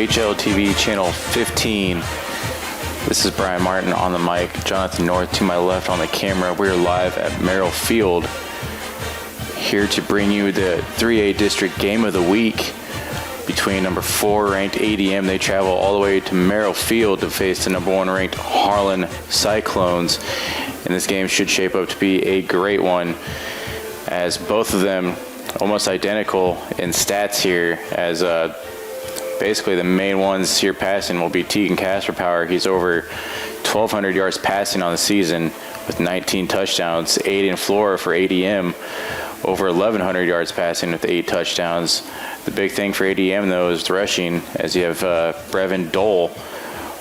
HLTV Channel 15. This is Brian Martin on the mic, Jonathan North to my left on the camera. We're live at Merrill Field, here to bring you the 3A District Game of the Week between number 4 ranked ADM. They travel all the way to Merrill Field to face the number 1 ranked Harlan Cyclones. And this game should shape up to be a great one, as both of them almost identical in stats here, as basically the main ones here passing will be Tegan Casper Power. He's over 1,200 yards passing on the season with 19 touchdowns. Aiden Flora for ADM, over 1,100 yards passing with 8 touchdowns. The big thing for ADM, though, is rushing, as you have Brevin Dole,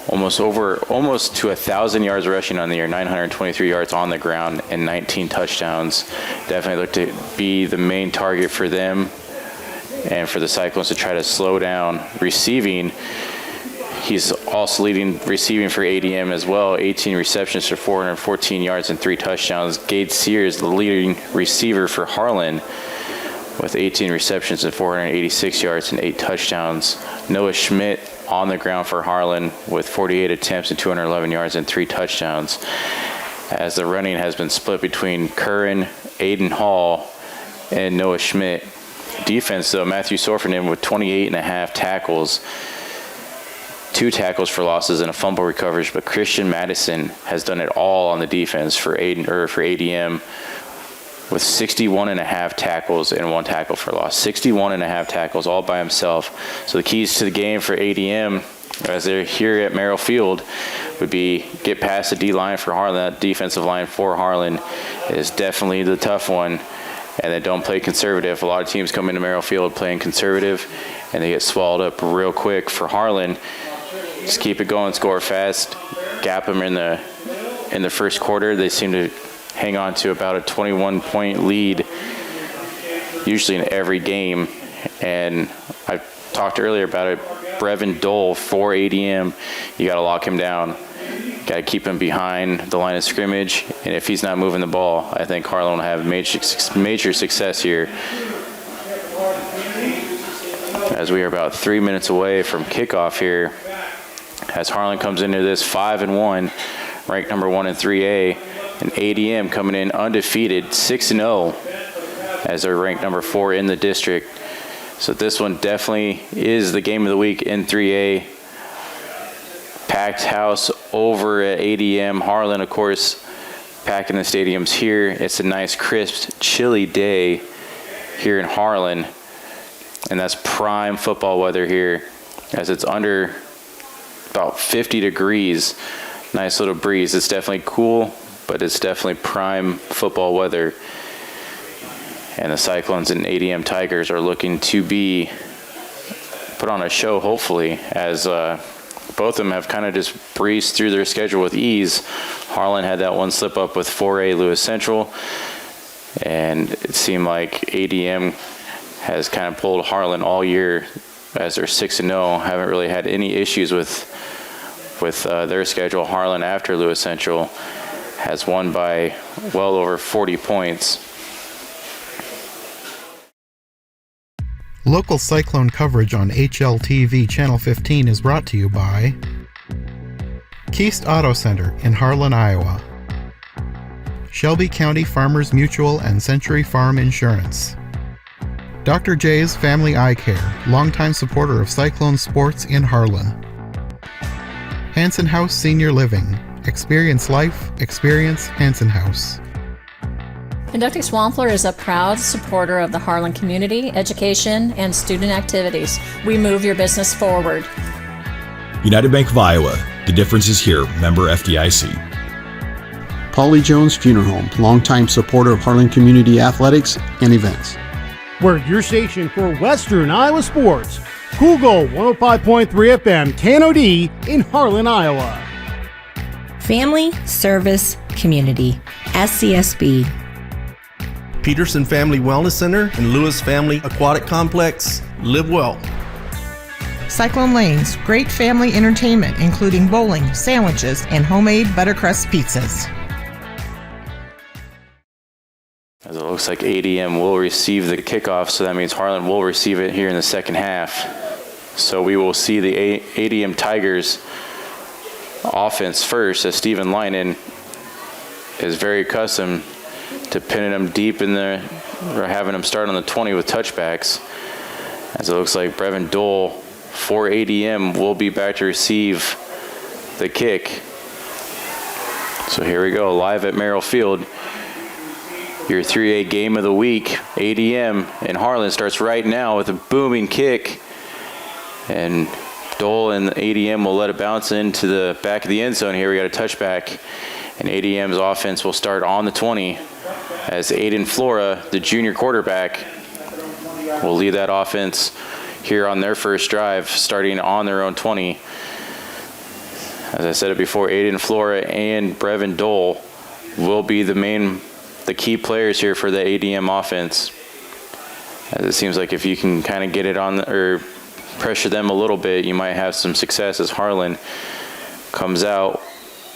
almost to 1,000 yards rushing on the year, 923 yards on the ground, and 19 touchdowns. Definitely look to be the main target for them and for the Cyclones to try to slow down receiving. He's also leading receiving for ADM as well, 18 receptions for 414 yards and 3 touchdowns. Gade Sears, the leading receiver for Harlan, with 18 receptions and 486 yards and 8 touchdowns. Noah Schmidt on the ground for Harlan with 48 attempts and 211 yards and 3 touchdowns, as the running has been split between Curran, Aiden Hall, and Noah Schmidt. Defense, though, Matthew Sorfenden with 28.5 tackles, 2 tackles for losses and a fumble recovery, but Christian Madison has done it all on the defense for ADM, with 61.5 tackles and 1 tackle for loss. 61.5 tackles all by himself. So the keys to the game for ADM, as they're here at Merrill Field, would be get past the D-line for Harlan. That defensive line for Harlan is definitely the tough one. And they don't play conservative. A lot of teams come into Merrill Field playing conservative, and they get swallowed up real quick. For Harlan, just keep it going, score fast, gap them in the first quarter. They seem to hang on to about a 21-point lead, usually in every game. And I talked earlier about it. Brevin Dole for ADM, you got to lock him down. Got to keep him behind the line of scrimmage, and if he's not moving the ball, I think Harlan will have major success here. As we are about 3 minutes away from kickoff here, as Harlan comes into this 5-1, ranked number 1 in 3A, and ADM coming in undefeated, 6-0, as they're ranked number 4 in the district. So this one definitely is the game of the week in 3A. Packed house over at ADM. Harlan, of course, packing the stadiums here. It's a nice, crisp, chilly day here in Harlan, and that's prime football weather here, as it's under about 50 degrees. Nice little breeze. It's definitely cool, but it's definitely prime football weather. And the Cyclones and ADM Tigers are looking to be put on a show, hopefully, as both of them have kind of just breezed through their schedule with ease. Harlan had that one slip up with 4A Lewis Central, and it seemed like ADM has kind of pulled Harlan all year, as they're 6-0. Haven't really had any issues with their schedule. Harlan, after Lewis Central, has won by well over 40 points. Local Cyclone coverage on HLTV Channel 15 is brought to you by Keast Auto Center in Harlan, Iowa, Shelby County Farmers Mutual and Century Farm Insurance, Dr. J's Family Eye Care, longtime supporter of Cyclone sports in Harlan, Hanson House Senior Living, experience life, experience Hanson House. Inductix Swampler is a proud supporter of the Harlan community, education, and student activities. We move your business forward. United Bank of Iowa. The difference is here. Member FDIC. Polly Jones Funeral Home, longtime supporter of Harlan community athletics and events. We're your station for Western Iowa sports. Cool Gold 105.3 FM KNOD in Harlan, Iowa. Family Service Community, SCSB. Peterson Family Wellness Center and Lewis Family Aquatic Complex. Live well. Cyclone Lanes, great family entertainment, including bowling, sandwiches, and homemade buttercrust pizzas. As it looks like ADM will receive the kickoff, so that means Harlan will receive it here in the second half. So we will see the ADM Tigers offense first, as Steven Leinen is very accustomed to pinning them deep in there, or having them start on the 20 with touchbacks. As it looks like Brevin Dole for ADM will be back to receive the kick. So here we go, live at Merrill Field. Your 3A game of the week, ADM in Harlan, starts right now with a booming kick. And Dole and ADM will let it bounce into the back of the end zone here. We got a touchback. And ADM's offense will start on the 20 as Aiden Flora, the junior quarterback, will lead that offense here on their first drive, starting on their own 20. As I said it before, Aiden Flora and Brevin Dole will be the key players here for the ADM offense. As it seems like if you can kind of get it on or pressure them a little bit, you might have some success as Harlan comes out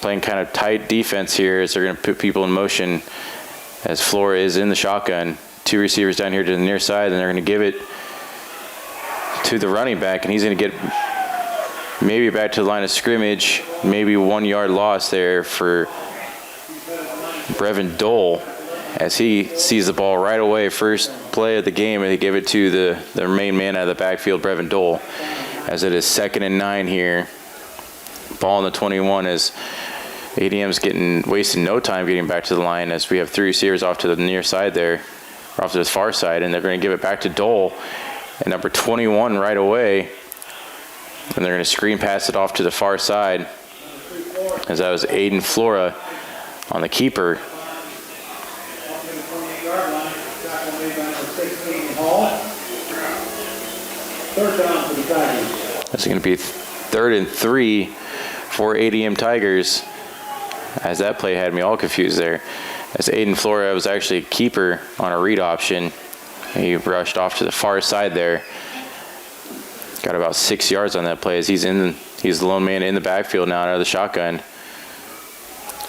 playing kind of tight defense here as they're going to put people in motion as Flora is in the shotgun. Two receivers down here to the near side, and they're going to give it to the running back, and he's going to get maybe back to the line of scrimmage, maybe 1 yard loss there for Brevin Dole as he sees the ball right away. First play of the game, and they give it to the main man out of the backfield, Brevin Dole, as it is 2nd and 9 here. Ball on the 21 as ADM's wasting no time getting back to the line, as we have three receivers off to the near side there, or off to the far side, and they're going to give it back to Dole and number 21 right away. And they're going to screen pass it off to the far side, as that was Aiden Flora on the keeper. That's going to be 3rd and 3 for ADM Tigers, as that play had me all confused there. As Aiden Flora was actually a keeper on a read option. He rushed off to the far side there. Got about 6 yards on that play as he's the lone man in the backfield now out of the shotgun.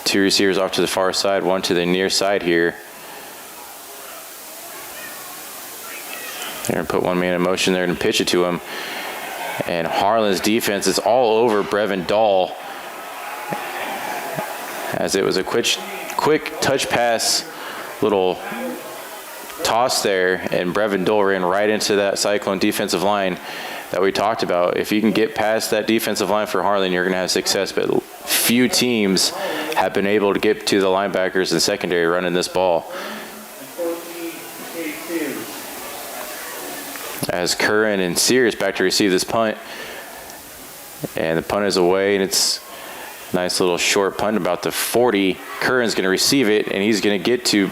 Two receivers off to the far side, one to the near side here. They're going to put one man in motion there and pitch it to him. And Harlan's defense is all over Brevin Dole, as it was a quick touch pass, little toss there, and Brevin Dole ran right into that Cyclone defensive line that we talked about. If you can get past that defensive line for Harlan, you're going to have success, but few teams have been able to get to the linebackers and secondary running this ball. As Curran and Sears back to receive this punt, and the punt is away, and it's a nice little short punt about the 40. Curran's going to receive it, and he's going to get to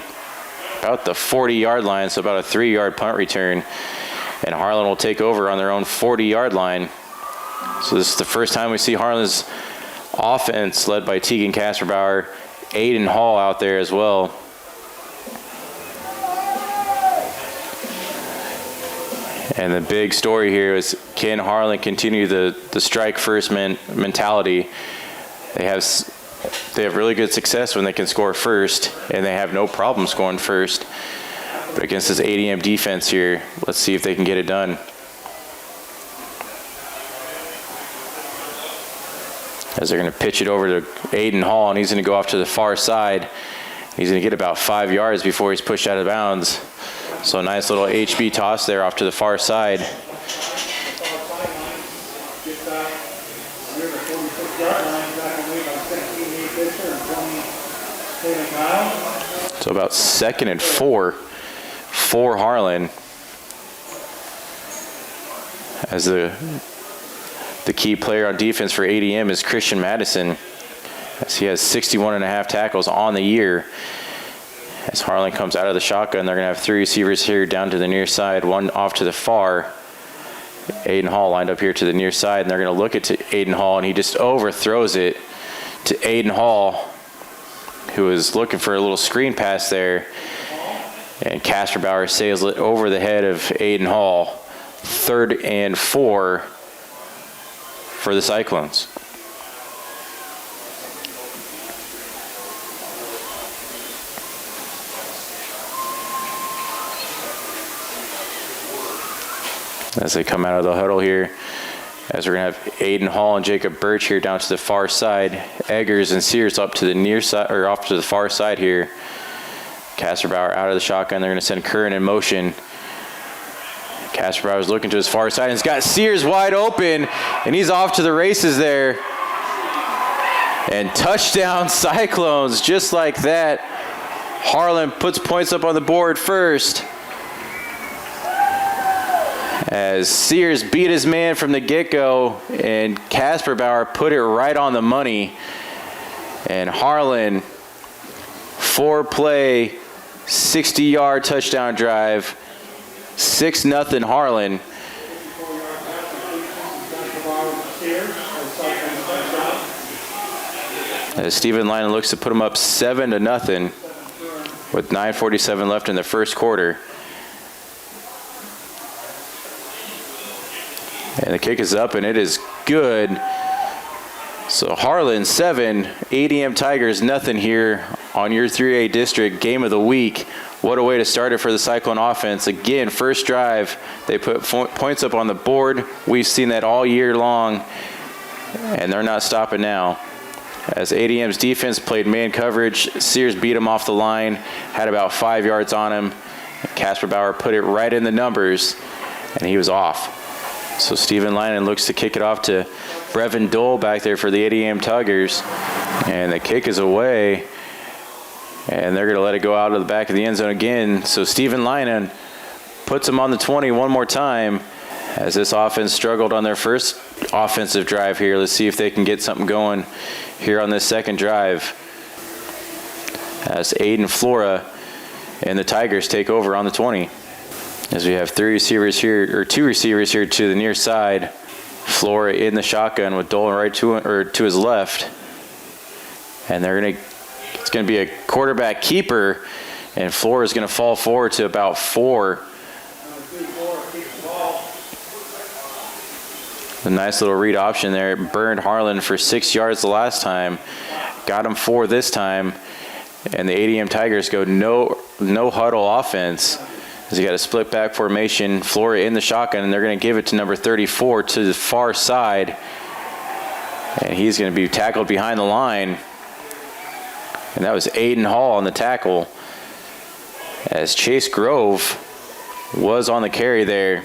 about the 40-yard line, so about a 3-yard punt return. And Harlan will take over on their own 40-yard line. So this is the first time we see Harlan's offense led by Tegan Kasperbauer, Aiden Hall out there as well. And the big story here is, can Harlan continue the strike first mentality? They have really good success when they can score first, and they have no problem scoring first. But against this ADM defense here, let's see if they can get it done. As they're going to pitch it over to Aiden Hall, and he's going to go off to the far side. He's going to get about 5 yards before he's pushed out of bounds. So a nice little HB toss there off to the far side. So about 2nd and 4 for Harlan, as the key player on defense for ADM is Christian Madison, as he has 61.5 tackles on the year. As Harlan comes out of the shotgun, they're going to have three receivers here down to the near side, one off to the far. Aiden Hall lined up here to the near side, and they're going to look at Aiden Hall, and he just overthrows it to Aiden Hall, who is looking for a little screen pass there. And Kasperbauer sails it over the head of Aiden Hall. 3rd and 4 for the Cyclones. As they come out of the huddle here, As we're going to have Aiden Hall and Jacob Birch here down to the far side. Eggers and Sears up to the near side, or off to the far side here. Kasperbauer out of the shotgun. They're going to send Curran in motion. Kasperbauer's looking to his far side and he's got Sears wide open, and he's off to the races there. And touchdown Cyclones, just like that. Harlan puts points up on the board first, as Sears beat his man from the get-go, and Kasperbauer put it right on the money. And Harlan, 4-play, 60-yard touchdown drive, 6-0 Harlan. As Stephen Lyon looks to put him up 7-0 with 9:47 left in the first quarter. And the kick is up, and it is good. So Harlan 7, ADM Tigers nothing here on your 3A district game of the week. What a way to start it for the Cyclone offense. Again, first drive, they put points up on the board. We've seen that all year long, and they're not stopping now. As ADM's defense played man coverage, Sears beat him off the line, had about 5 yards on him. Kasperbauer put it right in the numbers, and he was off. So Stephen Linen looks to kick it off to Brevin Dole back there for the ADM Tigers. And the kick is away, and they're going to let it go out of the back of the end zone again. So Stephen Linen puts him on the 20 one more time, as this offense struggled on their first offensive drive here. Let's see if they can get something going here on this second drive, as Aiden Flora and the Tigers take over on the 20. As we have two receivers here to the near side. Flora in the shotgun with Dolan right to his left, and it's gonna be a quarterback keeper, and Flora is gonna fall forward to about 4. A nice little read option there. It burned Harlan for 6 yards the last time. Got him 4 this time. And the ADM Tigers go no huddle offense. As he got a split back formation. Flora in the shotgun, and they're going to give it to number 34 to the far side. And he's going to be tackled behind the line. And that was Aiden Hall on the tackle, as Chase Grove was on the carry there.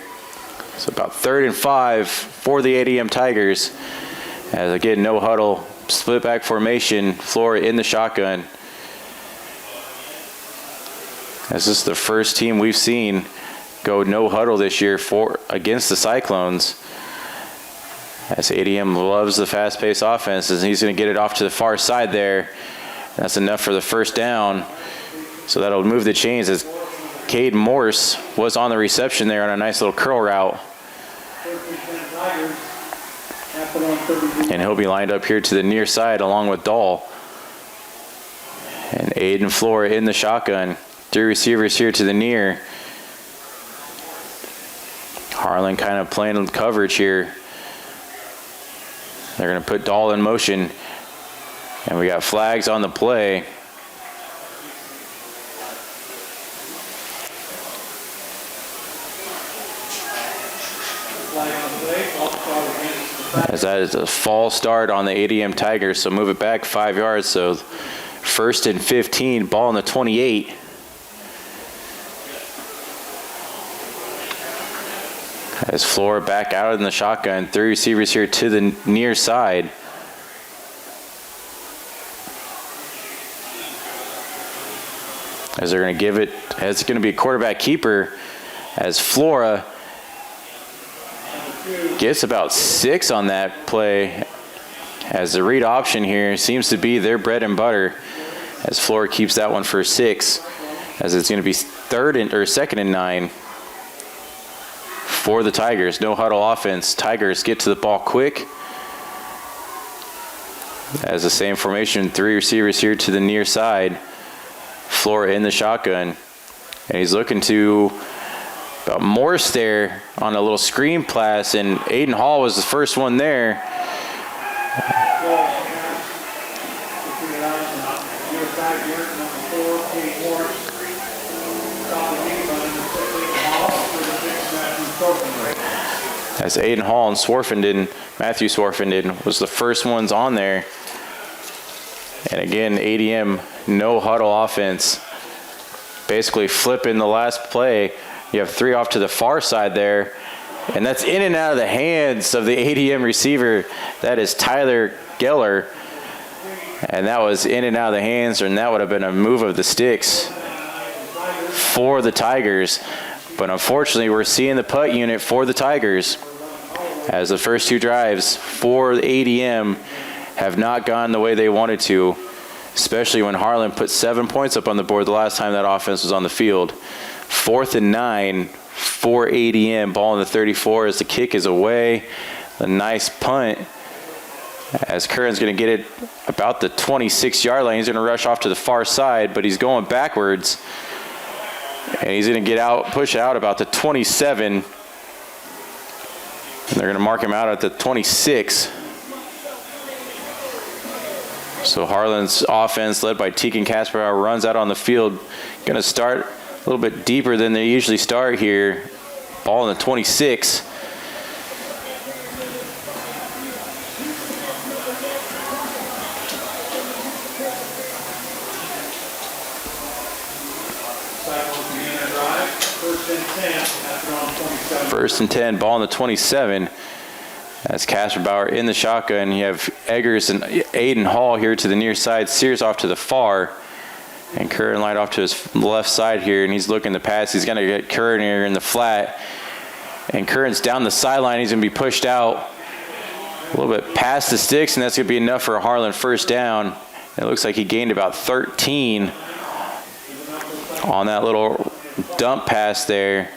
So about 3rd and 5 for the ADM Tigers. As again, no huddle, split back formation, Flora in the shotgun. As this is the first team we've seen go no huddle this year against the Cyclones. As ADM loves the fast-paced offense, and he's going to get it off to the far side there. That's enough for the first down. So that'll move the chains, as Cade Morse was on the reception there on a nice little curl route. And he'll be lined up here to the near side along with Dahl. And Aiden Flora in the shotgun. 3 receivers here to the near. Harlan kind of playing coverage here. They're going to put Dahl in motion. And we got flags on the play. As that is a false start on the ADM Tigers, so move it back 5 yards. So 1st and 15, ball on the 28. As Flora back out in the shotgun, 3 receivers here to the near side. As they're going to give it, as it's going to be a quarterback keeper, as Flora gets about 6 on that play, as the read option here seems to be their bread and butter, as Flora keeps that one for 6, as it's going to be 2nd and 9 for the Tigers. No huddle offense. Tigers get to the ball quick. As the same formation, 3 receivers here to the near side. Flora in the shotgun, and he's looking to about Morse there on a little screen pass, and Aiden Hall was the first one there. as Aiden Hall and Matthew Swarfenden was the first ones on there. And again, ADM, no huddle offense. Basically flipping the last play. You have 3 off to the far side there. And that's in and out of the hands of the ADM receiver. That is Tyler Geller. And that was in and out of the hands, and that would have been a move of the sticks for the Tigers. But unfortunately, we're seeing the putt unit for the Tigers as the first 2 drives for the ADM have not gone the way they wanted to, especially when Harlan put 7 points up on the board the last time that offense was on the field. 4th and 9 for ADM, ball in the 34 as the kick is away. A nice punt as Curran's going to get it about the 26-yard line. He's going to rush off to the far side, but he's going backwards. And he's going to get out, push out about the 27. And they're going to mark him out at the 26. So Harlan's offense, led by Tegan Kasperow, runs out on the field. Going to start a little bit deeper than they usually start here. Ball in the 26. First and 10, ball in the 27. As Kasperbauer in the shotgun. You have Eggers and Aiden Hall here to the near side. Sears off to the far. And Curran light off to his left side here, and he's looking to pass. He's going to get Curran here in the flat. And Curran's down the sideline. He's going to be pushed out a little bit past the sticks, and that's going to be enough for a Harlan first down. It looks like he gained about 13 on that little dump pass there.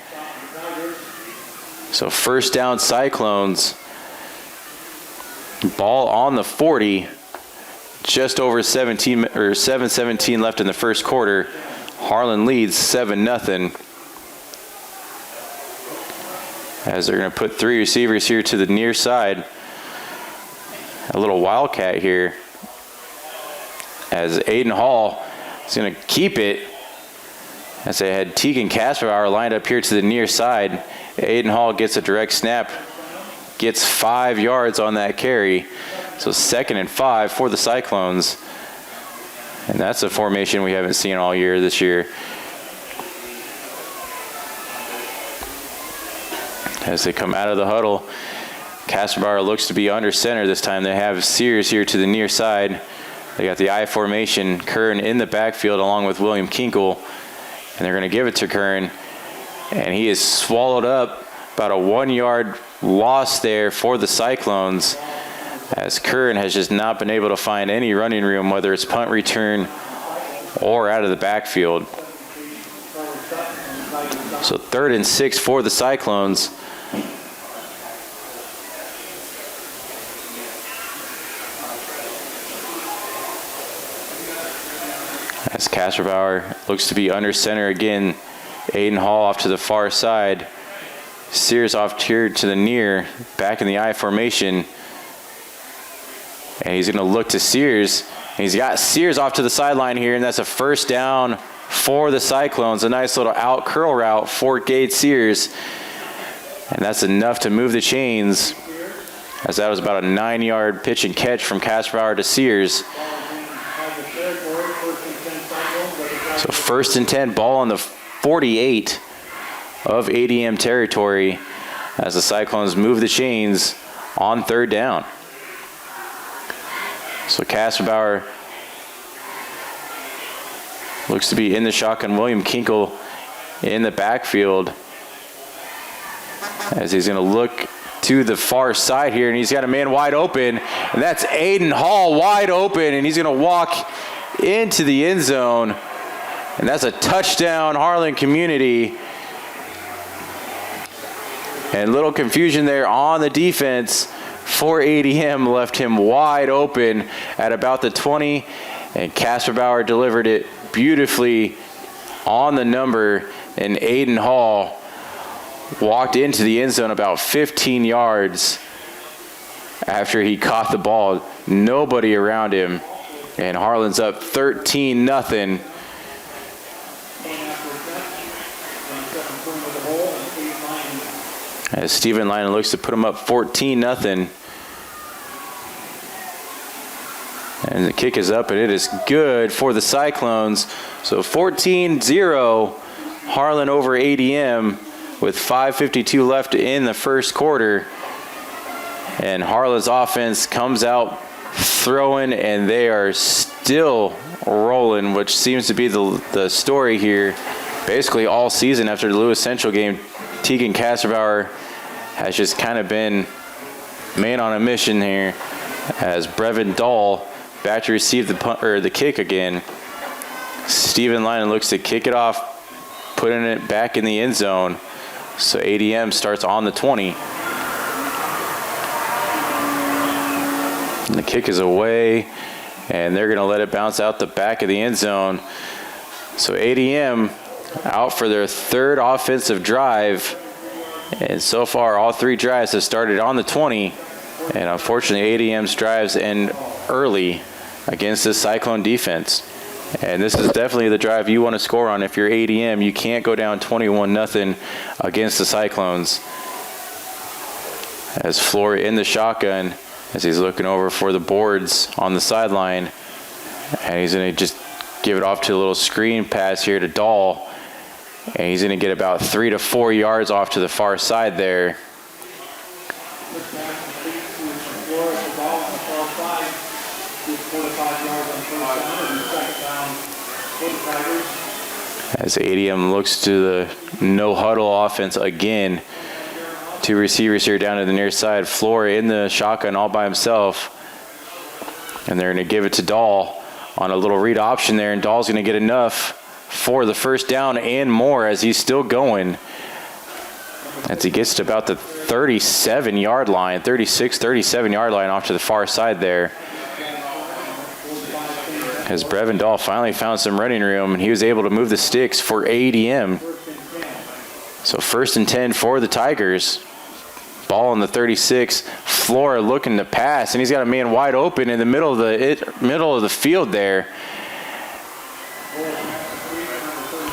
So first down Cyclones. Ball on the 40. Just over 7:17 left in the first quarter. Harlan leads 7-0. As they're going to put 3 receivers here to the near side. A little wildcat here. As Aiden Hall is going to keep it. As they had Tegan Kasperbauer lined up here to the near side. Aiden Hall gets a direct snap. Gets 5 yards on that carry. So 2nd and 5 for the Cyclones. And that's a formation we haven't seen all year this year. As they come out of the huddle, Kasperbauer looks to be under center this time. They have Sears here to the near side. They got the I formation. Curran in the backfield along with William Kinkle. And they're going to give it to Curran. And he is swallowed up. About a 1-yard loss there for the Cyclones, as Curran has just not been able to find any running room, whether it's punt return or out of the backfield. So 3rd and 6 for the Cyclones. As Kasperbauer looks to be under center again. Aiden Hall off to the far side. Sears off here to the near, back in the I formation. And he's going to look to Sears. And he's got Sears off to the sideline here, and that's a first down for the Cyclones. A nice little out curl route for Gade Sears. And that's enough to move the chains, as that was about a 9-yard pitch and catch from Kasperbauer to Sears. So 1st and 10, ball on the 48 of ADM territory as the Cyclones move the chains on 3rd down. So Kasperbauer looks to be in the shotgun. William Kinkle in the backfield as he's going to look to the far side here, and he's got a man wide open, and that's Aiden Hall wide open, and he's going to walk into the end zone, and that's a touchdown, Harlan Community. And little confusion there on the defense for ADM, left him wide open at about the 20, and Kasperbauer delivered it beautifully on the number, and Aiden Hall walked into the end zone about 15 yards after he caught the ball. Nobody around him, and Harlan's up 13-0. as Steven Lyon looks to put them up 14-0. And the kick is up, and it is good for the Cyclones. So 14-0, Harlan over ADM with 5:52 left in the first quarter. And Harlan's offense comes out throwing, and they are still rolling, which seems to be the story here. Basically all season after the Lewis Central game, Tegan Kasserbauer has just kind of been man on a mission here, as Brevin Dahl back to receive the kick again. Steven Lyon looks to kick it off, putting it back in the end zone. So ADM starts on the 20. And the kick is away, and they're going to let it bounce out the back of the end zone. So ADM out for their third offensive drive. And so far, all three drives have started on the 20. And unfortunately, ADM's drives end early against this Cyclone defense. And this is definitely the drive you want to score on if you're ADM. You can't go down 21-0 against the Cyclones. As Flory in the shotgun, as he's looking over for the boards on the sideline. And he's going to just give it off to a little screen pass here to Dahl. And he's going to get about 3 to 4 yards off to the far side there. As ADM looks to the no huddle offense again. Two receivers here down to the near side. Flory in the shotgun all by himself. And they're going to give it to Dahl on a little read option there. And Dahl's going to get enough for the first down and more as he's still going. As he gets to about the 37-yard line, 37-yard line off to the far side there. As Brevin Dahl finally found some running room, and he was able to move the sticks for ADM. So 1st and 10 for the Tigers. Ball on the 36. Flora looking to pass, and he's got a man wide open in the middle of the field there.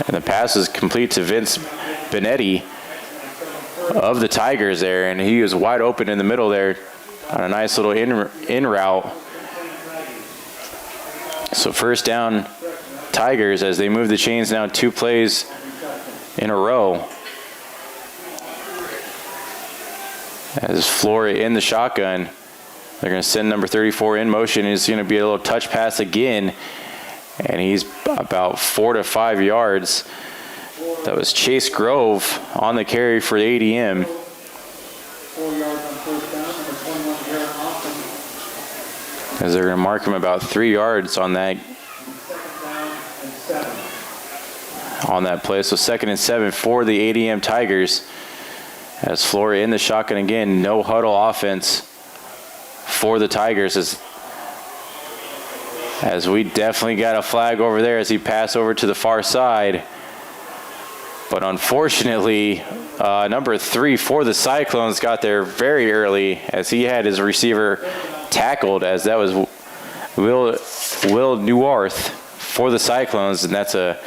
And the pass is complete to Vince Benetti of the Tigers there, and he was wide open in the middle there on a nice little in route. So first down, Tigers, as they move the chains now 2 plays in a row. As Flory in the shotgun, they're going to send number 34 in motion. It's going to be a little touch pass again, and he's about 4 to 5 yards. That was Chase Grove on the carry for the ADM. 4 yards on first down, number 21, Harlan. As they're going to mark him about 3 yards on that play. So 2nd and 7 for the ADM Tigers. As Flory in the shotgun again, no huddle offense for the Tigers. As we definitely got a flag over there as he passed over to the far side. But unfortunately, number 3 for the Cyclones got there very early as he had his receiver tackled, as that was Will Newarth for the Cyclones, and that's a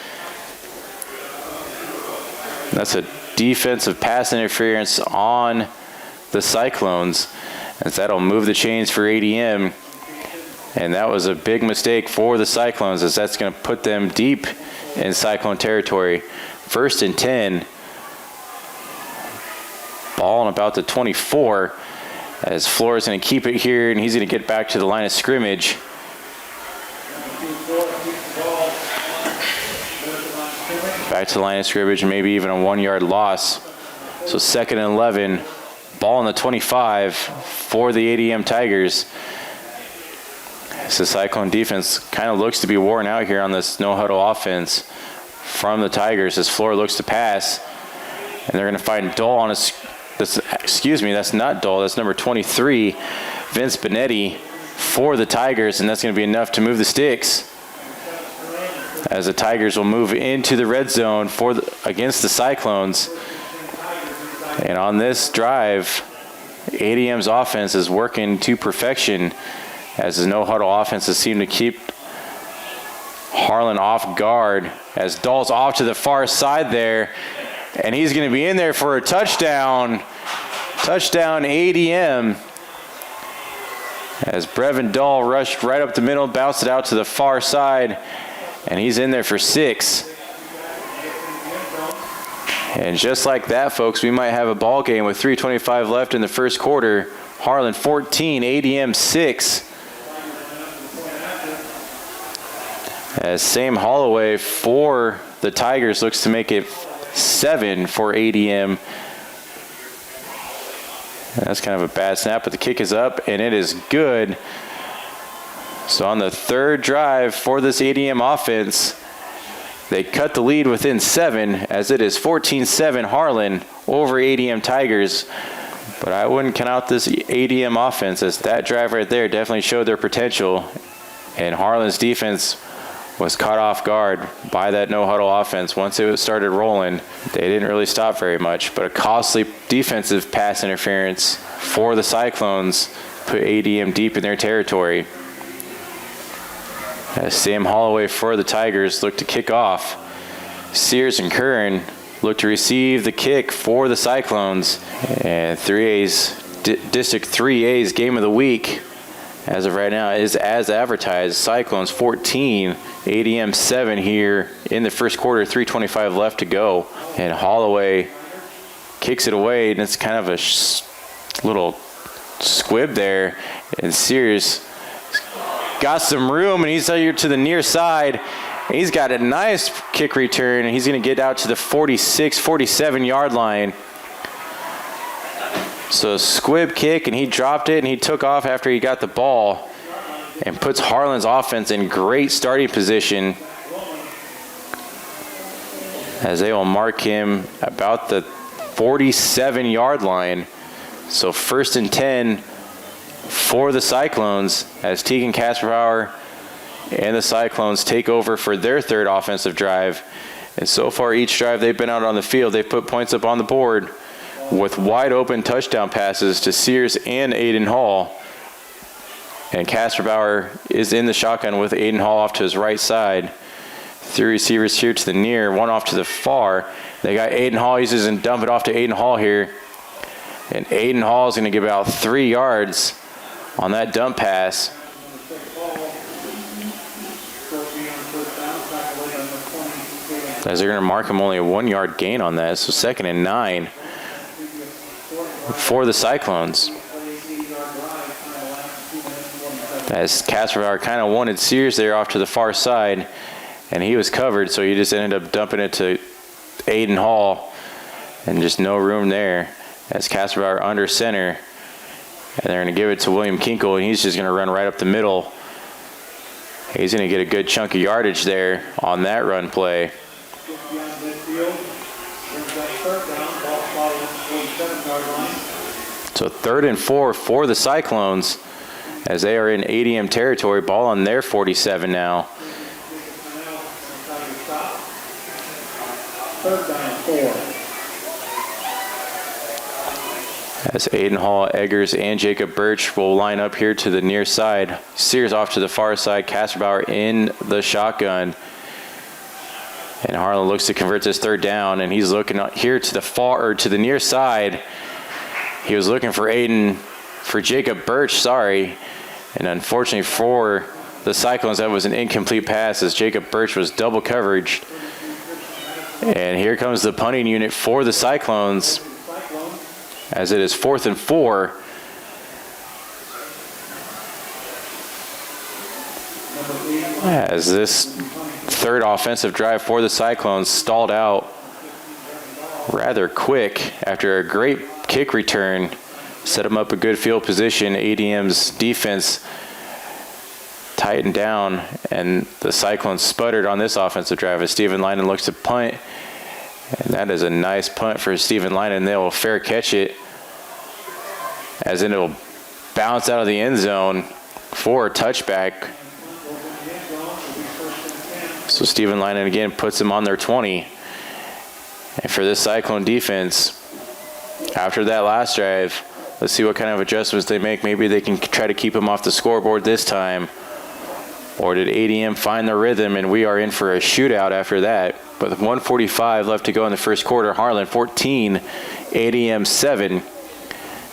defensive pass interference on the Cyclones, as that'll move the chains for ADM. And that was a big mistake for the Cyclones, as that's going to put them deep in Cyclone territory. 1st and 10. Ball on about the 24, as Flores going to keep it here, and he's going to get back to the line of scrimmage. Back to the line of scrimmage, and maybe even a 1-yard loss. So 2nd and 11. Ball on the 25 for the ADM Tigers. So Cyclone defense kind of looks to be worn out here on this no-huddle offense from the Tigers as Flora looks to pass. And they're going to find Dole on his, that's not Dole, that's number 23, Vince Benetti for the Tigers, and that's going to be enough to move the sticks. As the Tigers will move into the red zone against the Cyclones. And on this drive, ADM's offense is working to perfection, as the no-huddle offenses seem to keep Harlan off guard, as Dahl's off to the far side there, and he's going to be in there for a touchdown. Touchdown ADM. As Brevin Dahl rushed right up the middle, bounced it out to the far side, and he's in there for 6. And just like that, folks, we might have a ball game with 3:25 left in the first quarter. Harlan 14, ADM 6. As Sam Holloway for the Tigers looks to make it 7 for ADM. That's kind of a bad snap, but the kick is up, and it is good. So on the third drive for this ADM offense, they cut the lead within 7, as it is 14-7 Harlan over ADM Tigers. But I wouldn't count out this ADM offense, as that drive right there definitely showed their potential. And Harlan's defense was caught off guard by that no-huddle offense. Once it started rolling, they didn't really stop very much. But a costly defensive pass interference for the Cyclones put ADM deep in their territory. As Sam Holloway for the Tigers looked to kick off, Sears and Curran looked to receive the kick for the Cyclones. And District 3A's game of the week, as of right now, is as advertised. Cyclones 14, ADM 7 here in the first quarter, 3:25 left to go. And Holloway kicks it away, and it's kind of a little squib there. And Sears got some room, and he's here to the near side. And he's got a nice kick return, and he's going to get out to the 46, 47 yard line. So squib kick, and he dropped it, and he took off after he got the ball and puts Harlan's offense in great starting position, as they will mark him about the 47 yard line. So 1st and 10 for the Cyclones, as Tegan Kasperbauer and the Cyclones take over for their third offensive drive. And so far each drive they've been out on the field, they've put points up on the board with wide open touchdown passes to Sears and Aiden Hall. And Kasperbauer is in the shotgun with Aiden Hall off to his right side. 3 receivers here to the near, 1 off to the far. They got Aiden Hall. He's just going to dump it off to Aiden Hall here. And Aiden Hall is going to get about 3 yards on that dump pass. As they're going to mark him only a 1 yard gain on that. So 2nd and 9 for the Cyclones. As Kasperbauer kind of wanted Sears there off to the far side, and he was covered, so he just ended up dumping it to Aiden Hall, and just no room there. As Kasperbauer under center, and they're going to give it to William Kinkle, and he's just going to run right up the middle. He's going to get a good chunk of yardage there on that run play. So 3rd and 4 for the Cyclones, as they are in ADM territory, ball on their 47 now. 3rd down 4. As Aiden Hall, Eggers, and Jacob Birch will line up here to the near side. Sears off to the far side, Kasperbauer in the shotgun. And Harlan looks to convert this 3rd down, and he's looking here to the far, or to the near side. He was looking for Jacob Birch, sorry. And unfortunately for the Cyclones, that was an incomplete pass, as Jacob Birch was double coverage. And here comes the punting unit for the Cyclones, as it is 4th and 4. As this 3rd offensive drive for the Cyclones stalled out rather quick after a great kick return, set them up a good field position. ADM's defense tightened down, and the Cyclones sputtered on this offensive drive as Stephen Lynan looks to punt. And that is a nice punt for Stephen Lynan. They will fair catch it, as in it'll bounce out of the end zone for a touchback. So Stephen Lynan again puts them on their 20. And for this Cyclone defense, after that last drive, let's see what kind of adjustments they make. Maybe they can try to keep them off the scoreboard this time. Or did ADM find the rhythm and we are in for a shootout after that? But with 1:45 left to go in the first quarter, Harlan 14, ADM 7.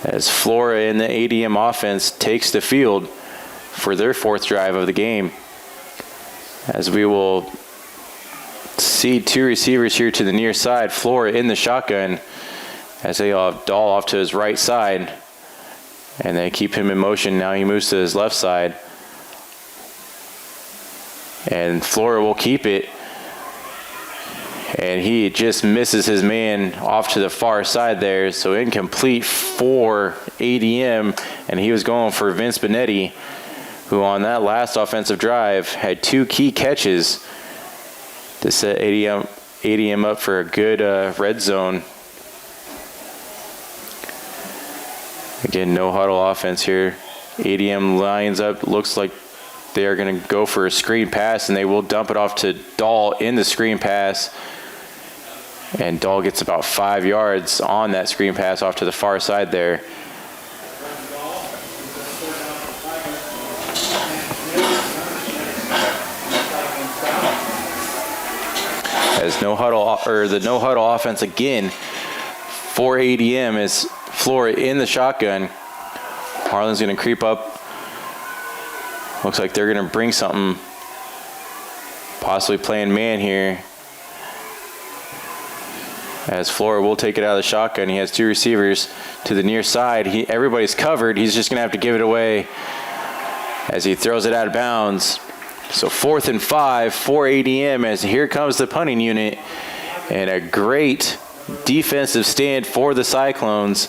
as Flora in the ADM offense takes the field for their 4th drive of the game. As we will see 2 receivers here to the near side. Flora in the shotgun as they have Dahl off to his right side. And they keep him in motion. Now he moves to his left side. And Flora will keep it. And he just misses his man off to the far side there. So incomplete for ADM. And he was going for Vince Benetti, who on that last offensive drive had 2 key catches to set ADM up for a good red zone. Again, no huddle offense here. ADM lines up, looks like they are going to go for a screen pass, and they will dump it off to Dahl in the screen pass. And Dahl gets about 5 yards on that screen pass off to the far side there. As the no huddle offense again for ADM is Flora in the shotgun. Harlan's going to creep up. Looks like they're going to bring something, possibly playing man here. As Flora will take it out of the shotgun. He has 2 receivers to the near side. Everybody's covered. He's just going to have to give it away as he throws it out of bounds. So 4th and 5 for ADM as here comes the punting unit. And a great defensive stand for the Cyclones.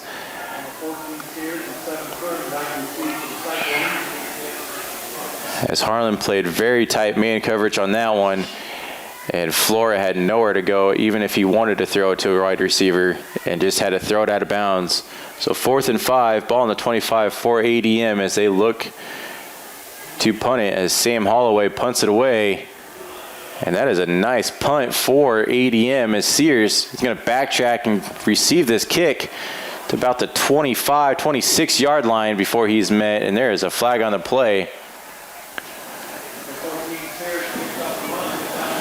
As Harlan played very tight man coverage on that one. And Flora had nowhere to go, even if he wanted to throw it to a wide receiver, and just had to throw it out of bounds. So 4th and 5, ball on the 25 for ADM as they look to punt it as Sam Holloway punts it away. And that is a nice punt for ADM as Sears is going to backtrack and receive this kick to about the 25, 26-yard line before he's met. And there is a flag on the play.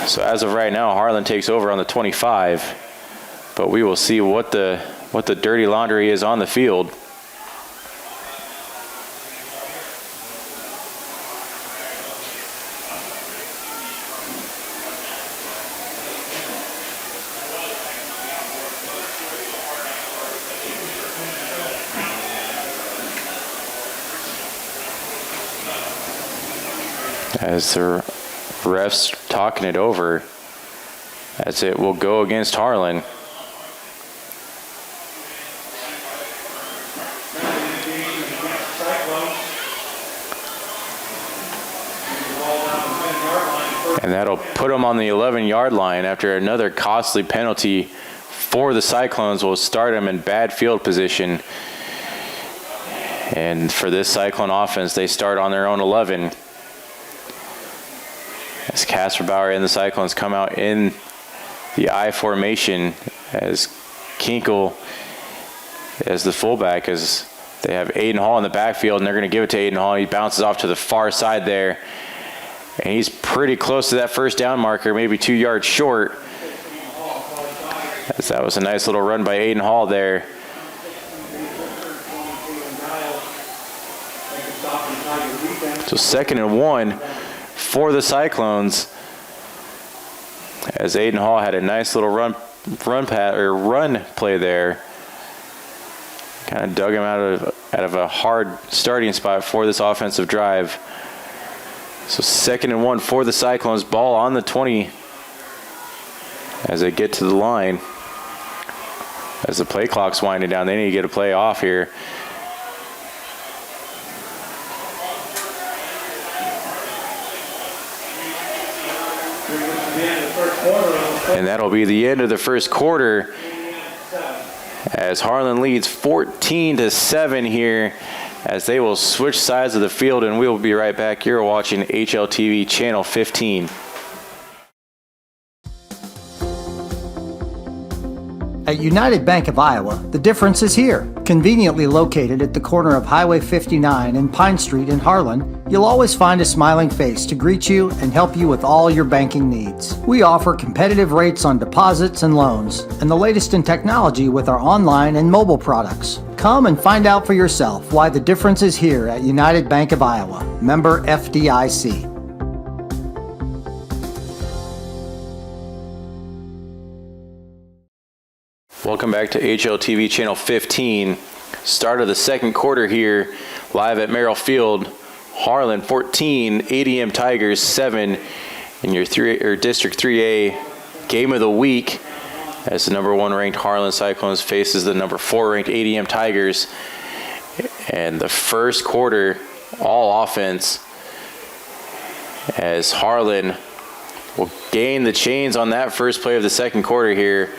So as of right now, Harlan takes over on the 25. But we will see what the dirty laundry is on the field. As the refs talking it over, as it will go against Harlan. And that'll put him on the 11-yard line after another costly penalty for the Cyclones. Will start him in bad field position. And for this Cyclone offense, they start on their own 11. As Casper Bauer and the Cyclones come out in the I formation as Kinkle as the fullback, as they have Aiden Hall in the backfield, and they're going to give it to Aiden Hall. He bounces off to the far side there, and he's pretty close to that first down marker, maybe 2 yards short. As that was a nice little run by Aiden Hall there. So 2nd and 1 for the Cyclones, as Aiden Hall had a nice little run play there. Kind of dug him out of a hard starting spot for this offensive drive. So 2nd and 1 for the Cyclones. Ball on the 20 as they get to the line. As the play clock's winding down, they need to get a play off here. And that'll be the end of the first quarter as Harlan leads 14-7 here as they will switch sides of the field, and we'll be right back. You're watching HLTV Channel 15. At United Bank of Iowa, the difference is here. Conveniently located at the corner of Highway 59 and Pine Street in Harlan, you'll always find a smiling face to greet you and help you with all your banking needs. We offer competitive rates on deposits and loans, and the latest in technology with our online and mobile products. Come and find out for yourself why the difference is here at United Bank of Iowa, member FDIC. Welcome back to HLTV Channel 15. Start of the second quarter here, live at Merrill Field. Harlan 14, ADM Tigers 7 in your District 3A game of the week, as the number 1 ranked Harlan Cyclones faces the number 4 ranked ADM Tigers. And the first quarter, all offense, as Harlan will gain the chains on that first play of the second quarter here,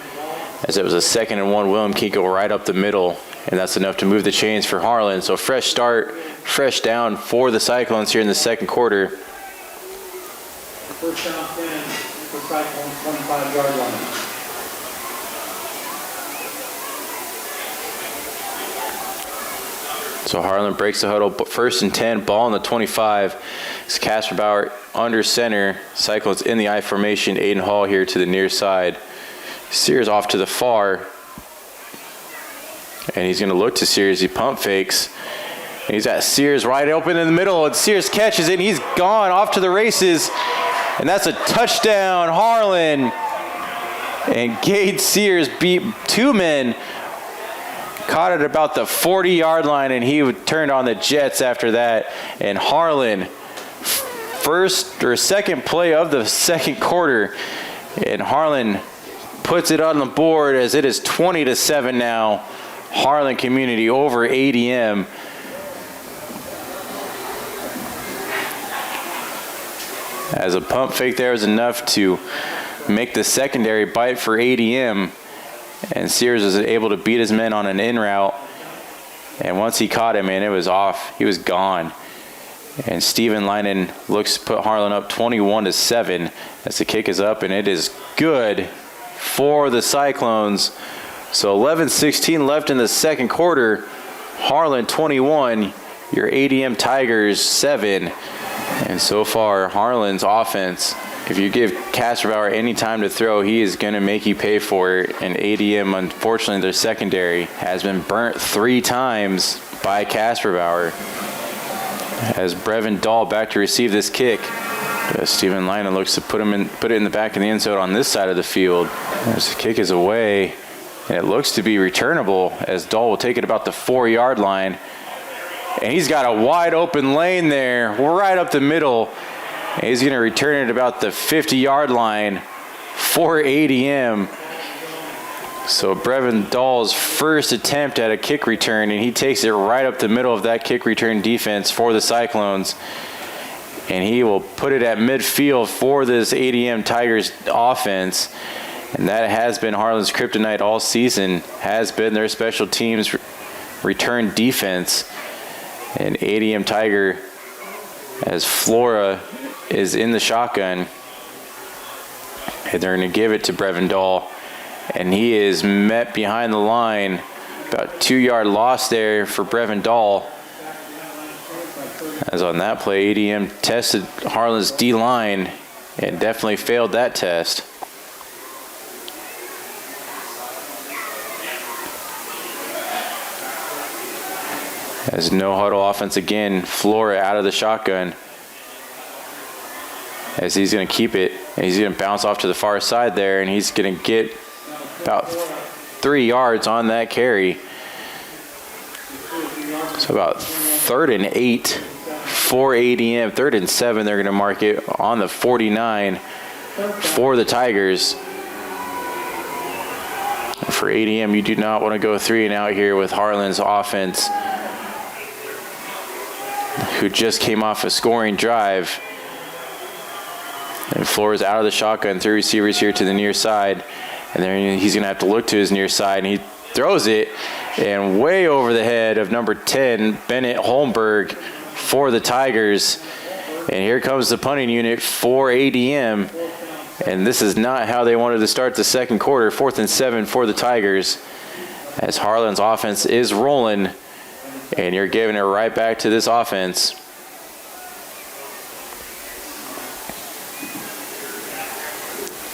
as it was a 2nd and 1. William Kinko right up the middle, and that's enough to move the chains for Harlan. So fresh start, fresh down for the Cyclones here in the second quarter. First down 10 for Cyclone, 25-yard line. So Harlan breaks the huddle, but 1st and 10, ball on the 25. It's Casper Bauer under center. Cyclones in the I formation. Aiden Hall here to the near side. Sears off to the far, and he's going to look to Sears. He pump fakes, and he's got Sears right open in the middle, and Sears catches it, and he's gone off to the races, and that's a touchdown, Harlan. And Gage Sears beat 2 men, caught it about the 40-yard line, and he turned on the Jets after that. And Harlan, second play of the second quarter, and Harlan puts it on the board as it is 20-7 now. Harlan Community over ADM. As a pump fake there was enough to make the secondary bite for ADM. And Sears was able to beat his men on an in route. And once he caught him, man, it was off. He was gone. And Steven Leinen looks to put Harlan up 21-7 as the kick is up, and it is good for the Cyclones. So 11:16 left in the second quarter. Harlan 21, your ADM Tigers 7. And so far, Harlan's offense, if you give Casper Bauer any time to throw, he is going to make you pay for it. And ADM, unfortunately, their secondary has been burnt 3 times by Casper Bauer. As Brevin Dahl back to receive this kick. Steven Leinen looks to put it in the back of the end zone on this side of the field. As the kick is away, and it looks to be returnable, as Dahl will take it about the 4-yard line. And he's got a wide open lane there, right up the middle. And he's going to return it about the 50-yard line for ADM. So Brevin Dahl's first attempt at a kick return, and he takes it right up the middle of that kick return defense for the Cyclones. And he will put it at midfield for this ADM Tigers offense. And that has been Harlan's kryptonite all season, has been their special teams return defense. And ADM Tiger, as Flora is in the shotgun, and they're going to give it to Brevin Dahl. And he is met behind the line. About 2-yard loss there for Brevin Dahl. As on that play, ADM tested Harlan's D-line and definitely failed that test. As no huddle offense again, Flora out of the shotgun. As he's going to keep it, and he's going to bounce off to the far side there, and he's going to get about 3 yards on that carry. So about 3rd and 8 for ADM. 3rd and 7, they're going to mark it on the 49 for the Tigers. For ADM, you do not want to go 3 and out here with Harlan's offense, who just came off a scoring drive. And Flores out of the shotgun, 3 receivers here to the near side. And then he's going to have to look to his near side, and he throws it, and way over the head of number 10, Bennett Holmberg, for the Tigers. And here comes the punting unit for ADM. And this is not how they wanted to start the second quarter. 4th and 7 for the Tigers. as Harlan's offense is rolling, and you're giving it right back to this offense.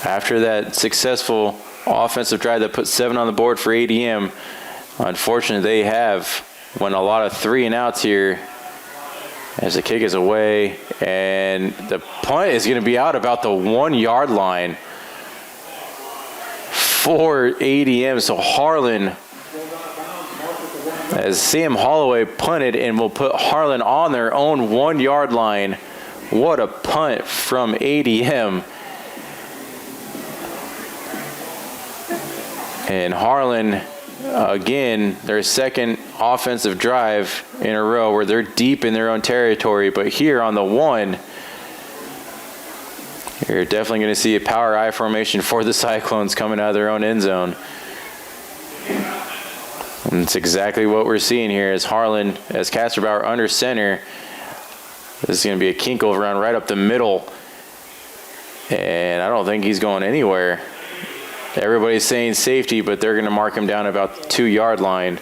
After that successful offensive drive that put 7 on the board for ADM, unfortunately they have went a lot of 3 and outs here as the kick is away, and the punt is going to be out about the 1 yard line for ADM. So Harlan, as Sam Holloway punted, and will put Harlan on their own 1 yard line. What a punt from ADM. And Harlan, again, their second offensive drive in a row where they're deep in their own territory. But here on the 1, you're definitely going to see a power I formation for the Cyclones coming out of their own end zone. And it's exactly what we're seeing here as Harlan, as Kasterbauer under center. This is going to be a Kinkle run right up the middle. And I don't think he's going anywhere. Everybody's saying safety, but they're going to mark him down about the 2 yard line.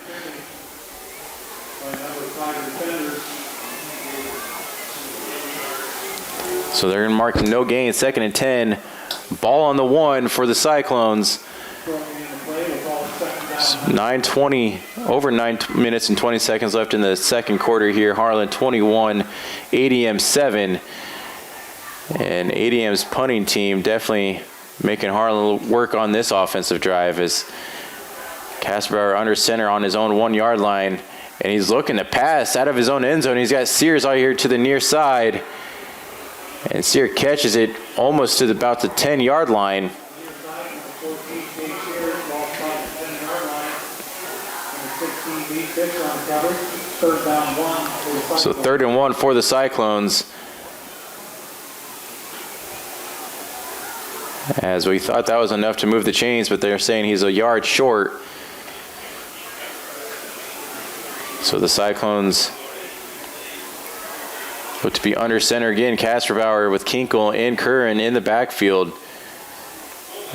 So they're going to mark no gain, 2nd and 10. Ball on the 1 for the Cyclones. over 9 minutes and 20 seconds left in the second quarter here. Harlan 21, ADM 7. And ADM's punting team definitely making Harlan work on this offensive drive as Kasterbauer under center on his own 1 yard line. And he's looking to pass out of his own end zone. He's got Sears out here to the near side. And Sears catches it almost to about the 10 yard line. So 3rd and 1 for the Cyclones. As we thought that was enough to move the chains, but they're saying he's a yard short. So the Cyclones look to be under center again. Kasterbauer with Kinkle and Curran in the backfield.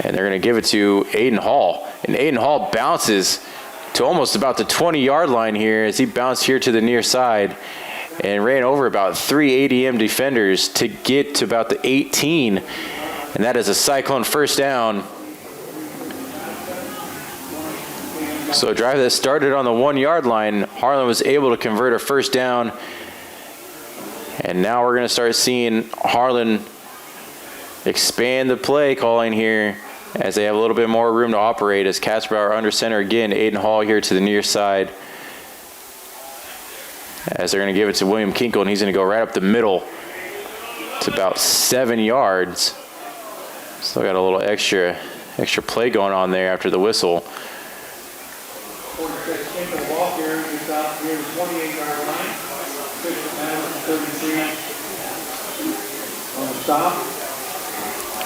And they're going to give it to Aiden Hall. And Aiden Hall bounces to almost about the 20 yard line here as he bounced here to the near side and ran over about 3 ADM defenders to get to about the 18. And that is a Cyclone first down. So a drive that started on the 1 yard line, Harlan was able to convert a first down. And now we're going to start seeing Harlan expand the play calling here as they have a little bit more room to operate as Kasterbauer under center again. Aiden Hall here to the near side as they're going to give it to William Kinkle, and he's going to go right up the middle. It's about 7 yards. Still got a little extra play going on there after the whistle.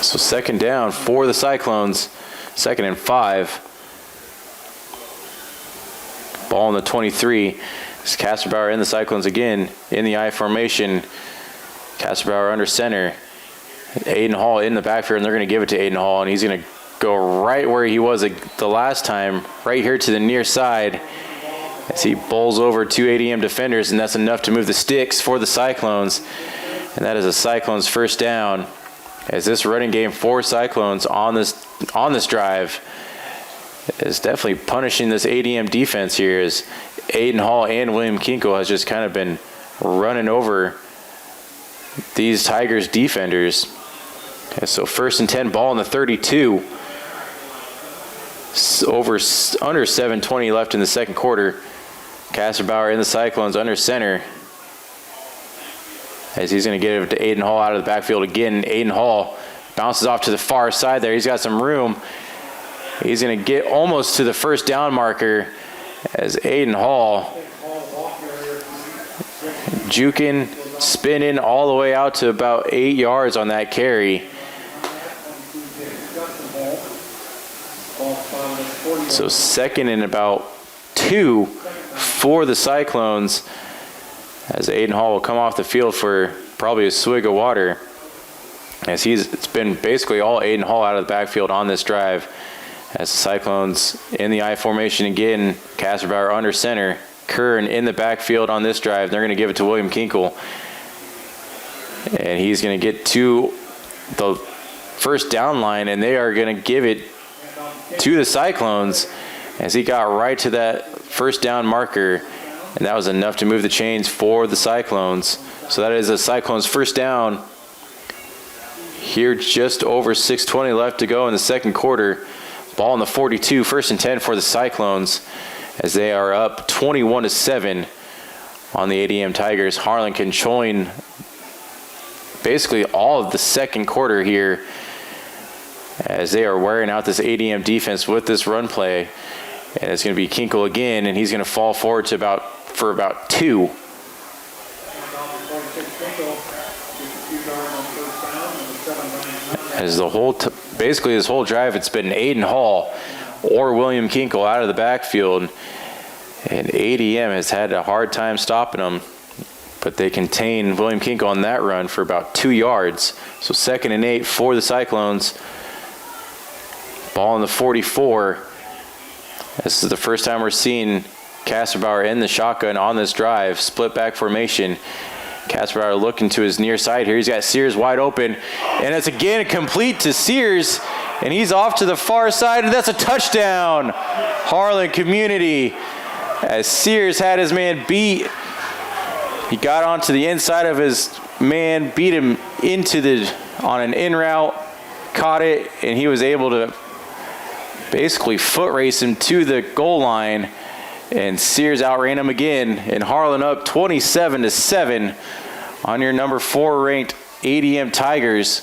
So 2nd down for the Cyclones, 2nd and 5. Ball on the 23. It's Kasterbauer and the Cyclones again in the I formation. Kasterbauer under center. Aiden Hall in the backfield, and they're going to give it to Aiden Hall, and he's going to go right where he was the last time, right here to the near side as he bowls over 2 ADM defenders, and that's enough to move the sticks for the Cyclones. And that is a Cyclones first down as this running game for Cyclones on this drive is definitely punishing this ADM defense here as Aiden Hall and William Kinkle has just kind of been running over these Tigers defenders. Okay, so 1st and 10, ball in the 32. Under 7:20 left in the second quarter. Kasterbauer in the Cyclones under center as he's going to get it to Aiden Hall out of the backfield again. Aiden Hall bounces off to the far side there. He's got some room. He's going to get almost to the first down marker as Aiden Hall juking, spinning all the way out to about 8 yards on that carry. So 2nd and about 2 for the Cyclones as Aiden Hall will come off the field for probably a swig of water as it's been basically all Aiden Hall out of the backfield on this drive As the Cyclones in the I formation again, Kasperbauer under center. Kern in the backfield on this drive. They're going to give it to William Kinkle. And he's going to get to the first down line, and they are going to give it to the Cyclones as he got right to that first down marker. And that was enough to move the chains for the Cyclones. So that is a Cyclones first down. Here just over 6:20 left to go in the second quarter. Ball in the 42, 1st and 10 for the Cyclones as they are up 21-7 on the ADM Tigers. Harlan controlling basically all of the second quarter here as they are wearing out this ADM defense with this run play. And it's going to be Kinkle again, and he's going to fall forward to for about 2. As the whole, basically this whole drive, it's been Aiden Hall or William Kinkle out of the backfield. And ADM has had a hard time stopping them, but they contain William Kinkle on that run for about 2 yards. So 2nd and 8 for the Cyclones. Ball in the 44. This is the first time we're seeing Kasperbauer in the shotgun on this drive. Split back formation. Kasperbauer looking to his near side here. He's got Sears wide open. And it's again complete to Sears. And he's off to the far side. And that's a touchdown. Harlan Community. As Sears had his man beat. He got onto the inside of his man, beat him on an in route, caught it, and he was able to basically foot race him to the goal line, and Sears outran him again, and Harlan up 27-7 on your number 4 ranked ADM Tigers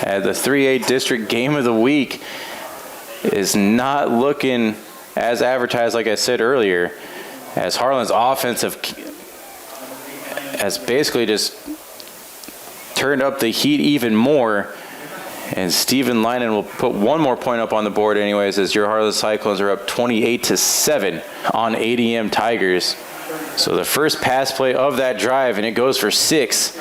at the 3A District Game of the Week. Is not looking as advertised, like I said earlier, as Harlan's offense has basically just turned up the heat even more. And Steven Linen will put one more point up on the board anyways, as your Harlan Cyclones are up 28-7 on ADM Tigers. So the first pass play of that drive, and it goes for 6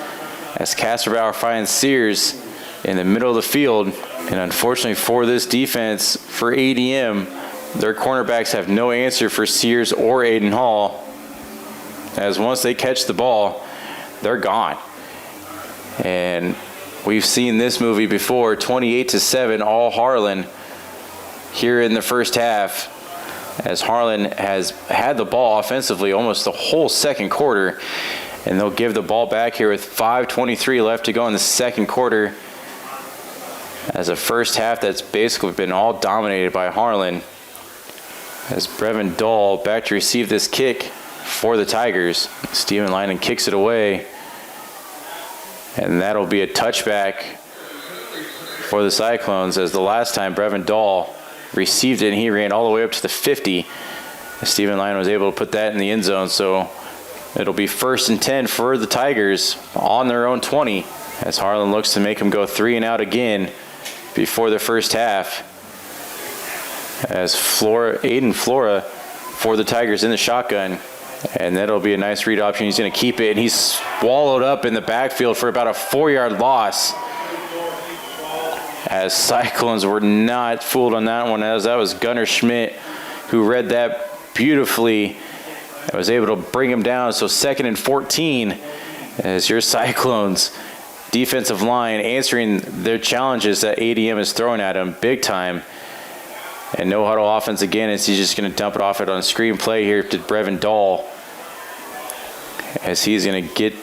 as Kasperbauer finds Sears in the middle of the field. And unfortunately for this defense, for ADM, their cornerbacks have no answer for Sears or Aiden Hall, as once they catch the ball, they're gone. And we've seen this movie before, 28-7, all Harlan here in the first half, as Harlan has had the ball offensively almost the whole second quarter, and they'll give the ball back here with 5:23 left to go in the second quarter, as a first half that's basically been all dominated by Harlan. As Brevin Dahl back to receive this kick for the Tigers. Steven Linen kicks it away. And that'll be a touchback for the Cyclones, as the last time Brevin Dahl received it and he ran all the way up to the 50. Steven Linen was able to put that in the end zone. So it'll be 1st and 10 for the Tigers on their own 20, as Harlan looks to make them go 3 and out again before the first half. As Aiden Flora for the Tigers in the shotgun. And that'll be a nice read option. He's going to keep it, and he's swallowed up in the backfield for about a 4-yard loss. As Cyclones were not fooled on that one, as that was Gunnar Schmidt who read that beautifully and was able to bring him down. So 2nd and 14 as your Cyclones defensive line answering their challenges that ADM is throwing at them big time. And no huddle offense again, as he's just going to dump it off it on a screen play here to Brevin Dahl, as he's going to get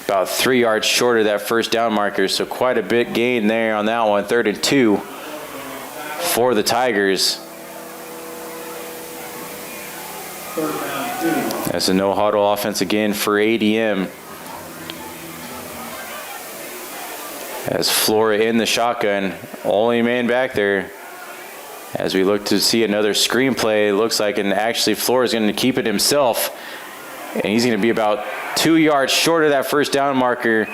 about 3 yards short of that first down marker. So quite a bit gain there on that one. 3rd and 2 for the Tigers. That's a no huddle offense again for ADM. As Flora in the shotgun, only man back there. As we look to see another screenplay, it looks like, and actually Flora is going to keep it himself. And he's going to be about 2 yards short of that first down marker,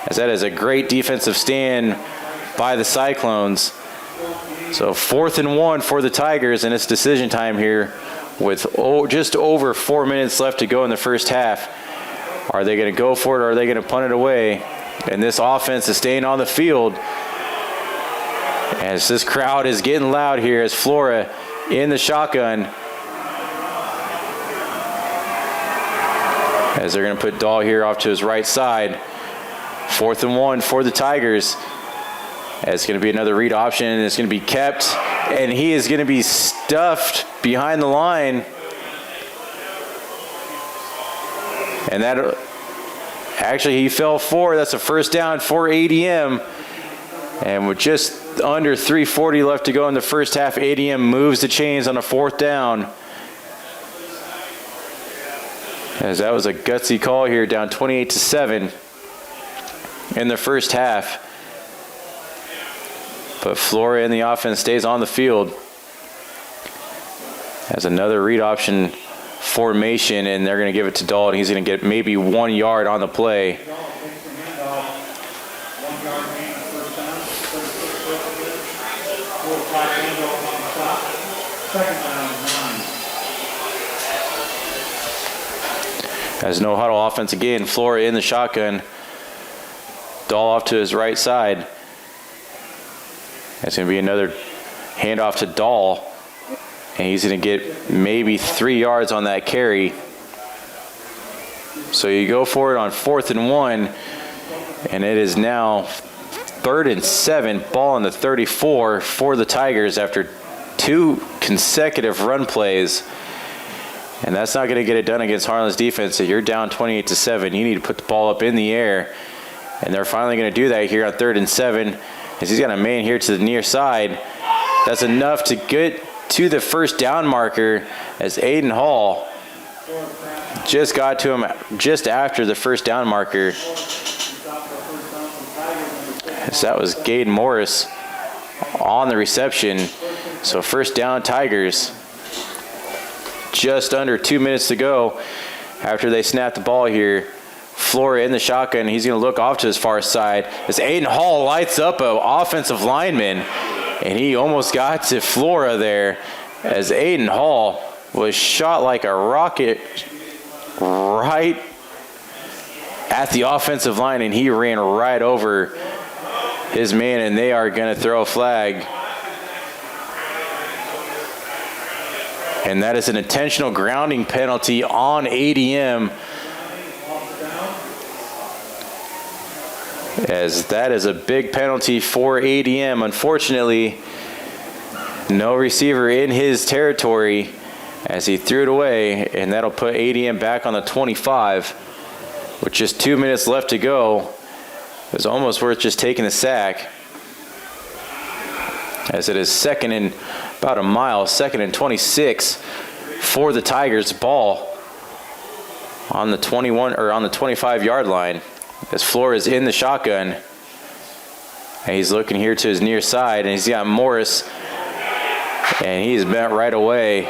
as that is a great defensive stand by the Cyclones. So 4th and 1 for the Tigers, and it's decision time here with just over 4 minutes left to go in the first half. Are they going to go for it, or are they going to punt it away? And this offense is staying on the field As this crowd is getting loud here as Flora in the shotgun. As they're going to put Dahl here off to his right side. 4th and 1 for the Tigers. It's going to be another read option, and it's going to be kept. And he is going to be stuffed behind the line. And that actually he fell forward. That's a first down for ADM. And with just under 3:40 left to go in the first half, ADM moves the chains on a 4th down. As that was a gutsy call here, down 28-7 in the first half. But Flora in the offense stays on the field. Has another read option formation, and they're going to give it to Dahl, and he's going to get maybe 1 yard on the play. As no huddle offense again, Flora in the shotgun. Dahl off to his right side. That's going to be another handoff to Dahl. And he's going to get maybe 3 yards on that carry. So you go for it on 4th and 1. And it is now 3rd and 7. Ball on the 34 for the Tigers after 2 consecutive run plays. And that's not going to get it done against Harlan's defense. So you're down 28-7. You need to put the ball up in the air. And they're finally going to do that here on 3rd and 7. As he's got a man here to the near side. That's enough to get to the first down marker as Aiden Hall just got to him just after the first down marker. As that was Gade Morris on the reception. So first down Tigers. Just under 2 minutes to go after they snap the ball here. Flora in the shotgun. He's going to look off to his far side as Aiden Hall lights up an offensive lineman. And he almost got to Flora there as Aiden Hall was shot like a rocket right at the offensive line. And he ran right over his man, and they are going to throw a flag. And that is an intentional grounding penalty on ADM. As that is a big penalty for ADM. Unfortunately, no receiver in his territory as he threw it away, and that'll put ADM back on the 25 with just 2 minutes left to go. It was almost worth just taking the sack, as it is second and about a mile, 2nd and 26 for the Tigers. Ball on the 21 or on the 25-yard line. As Flores in the shotgun. And he's looking here to his near side, and he's got Morris, and he's bent right away.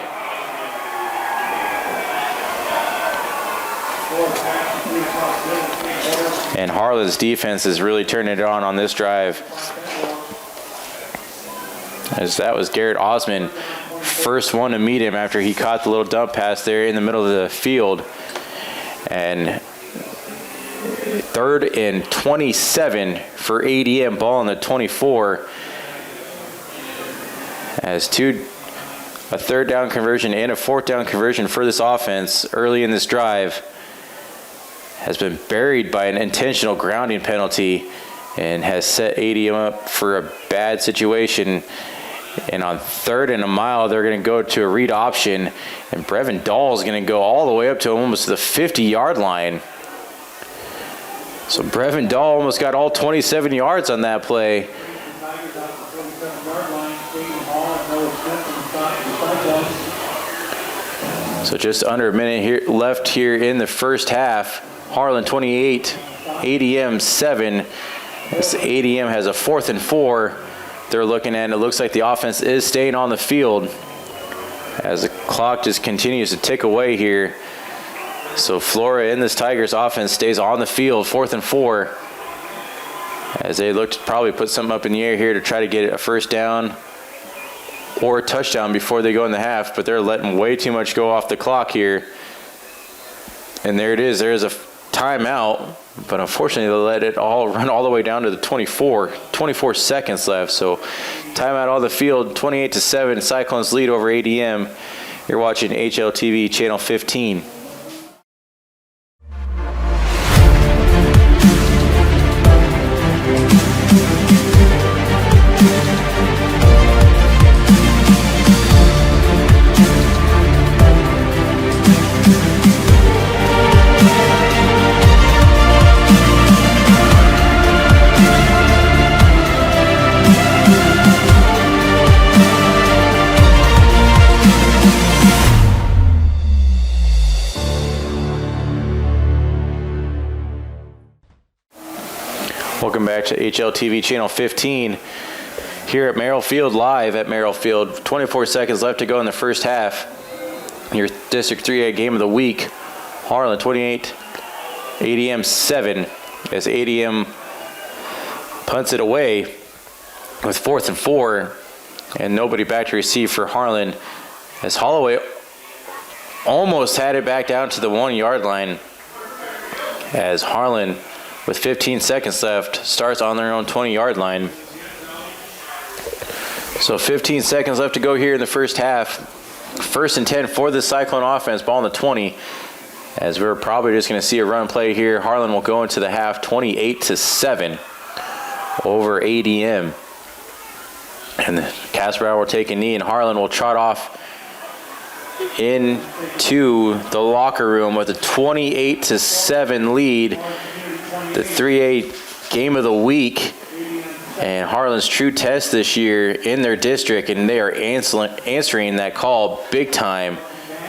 And Harlan's defense is really turning it on this drive. As that was Garrett Osman, first one to meet him after he caught the little dump pass there in the middle of the field. And 3rd and 27 for ADM, ball on the 24. As a 3rd down conversion and a 4th down conversion for this offense early in this drive has been buried by an intentional grounding penalty and has set ADM up for a bad situation. And on 3rd and a mile, they're going to go to a read option, and Brevin Dahl is going to go all the way up to almost the 50-yard line. So Brevin Dahl almost got all 27 yards on that play. So just under a minute here left here in the first half. Harlan 28, ADM 7. This ADM has a 4th and 4 they're looking at. It looks like the offense is staying on the field as the clock just continues to tick away here. So Flora in this Tigers offense stays on the field, 4th and 4, as they look to probably put something up in the air here to try to get a first down or a touchdown before they go in the half, but they're letting way too much go off the clock here. And there it is. There is a timeout, but unfortunately they let it all run all the way down to the 24 seconds left. So timeout on the field, 28-7, Cyclones lead over ADM. You're watching HLTV Channel 15. Welcome back to HLTV Channel 15 here at Merrill Field, live at Merrill Field. 24 seconds left to go in the first half. Your District 3A game of the week, Harlan 28, ADM 7, as ADM punts it away with 4th and 4 and nobody back to receive for Harlan, as Holloway almost had it back down to the 1 yard line, as Harlan, with 15 seconds left, starts on their own 20-yard line. So 15 seconds left to go here in the first half. 1st and 10 for the Cyclone offense, ball on the 20, as we're probably just going to see a run play here. Harlan will go into the half 28-7 over ADM. And Casper will take a knee, and Harlan will trot off into the locker room with a 28-7 lead. The 3A game of the week and Harlan's true test this year in their district, and they are answering that call big time.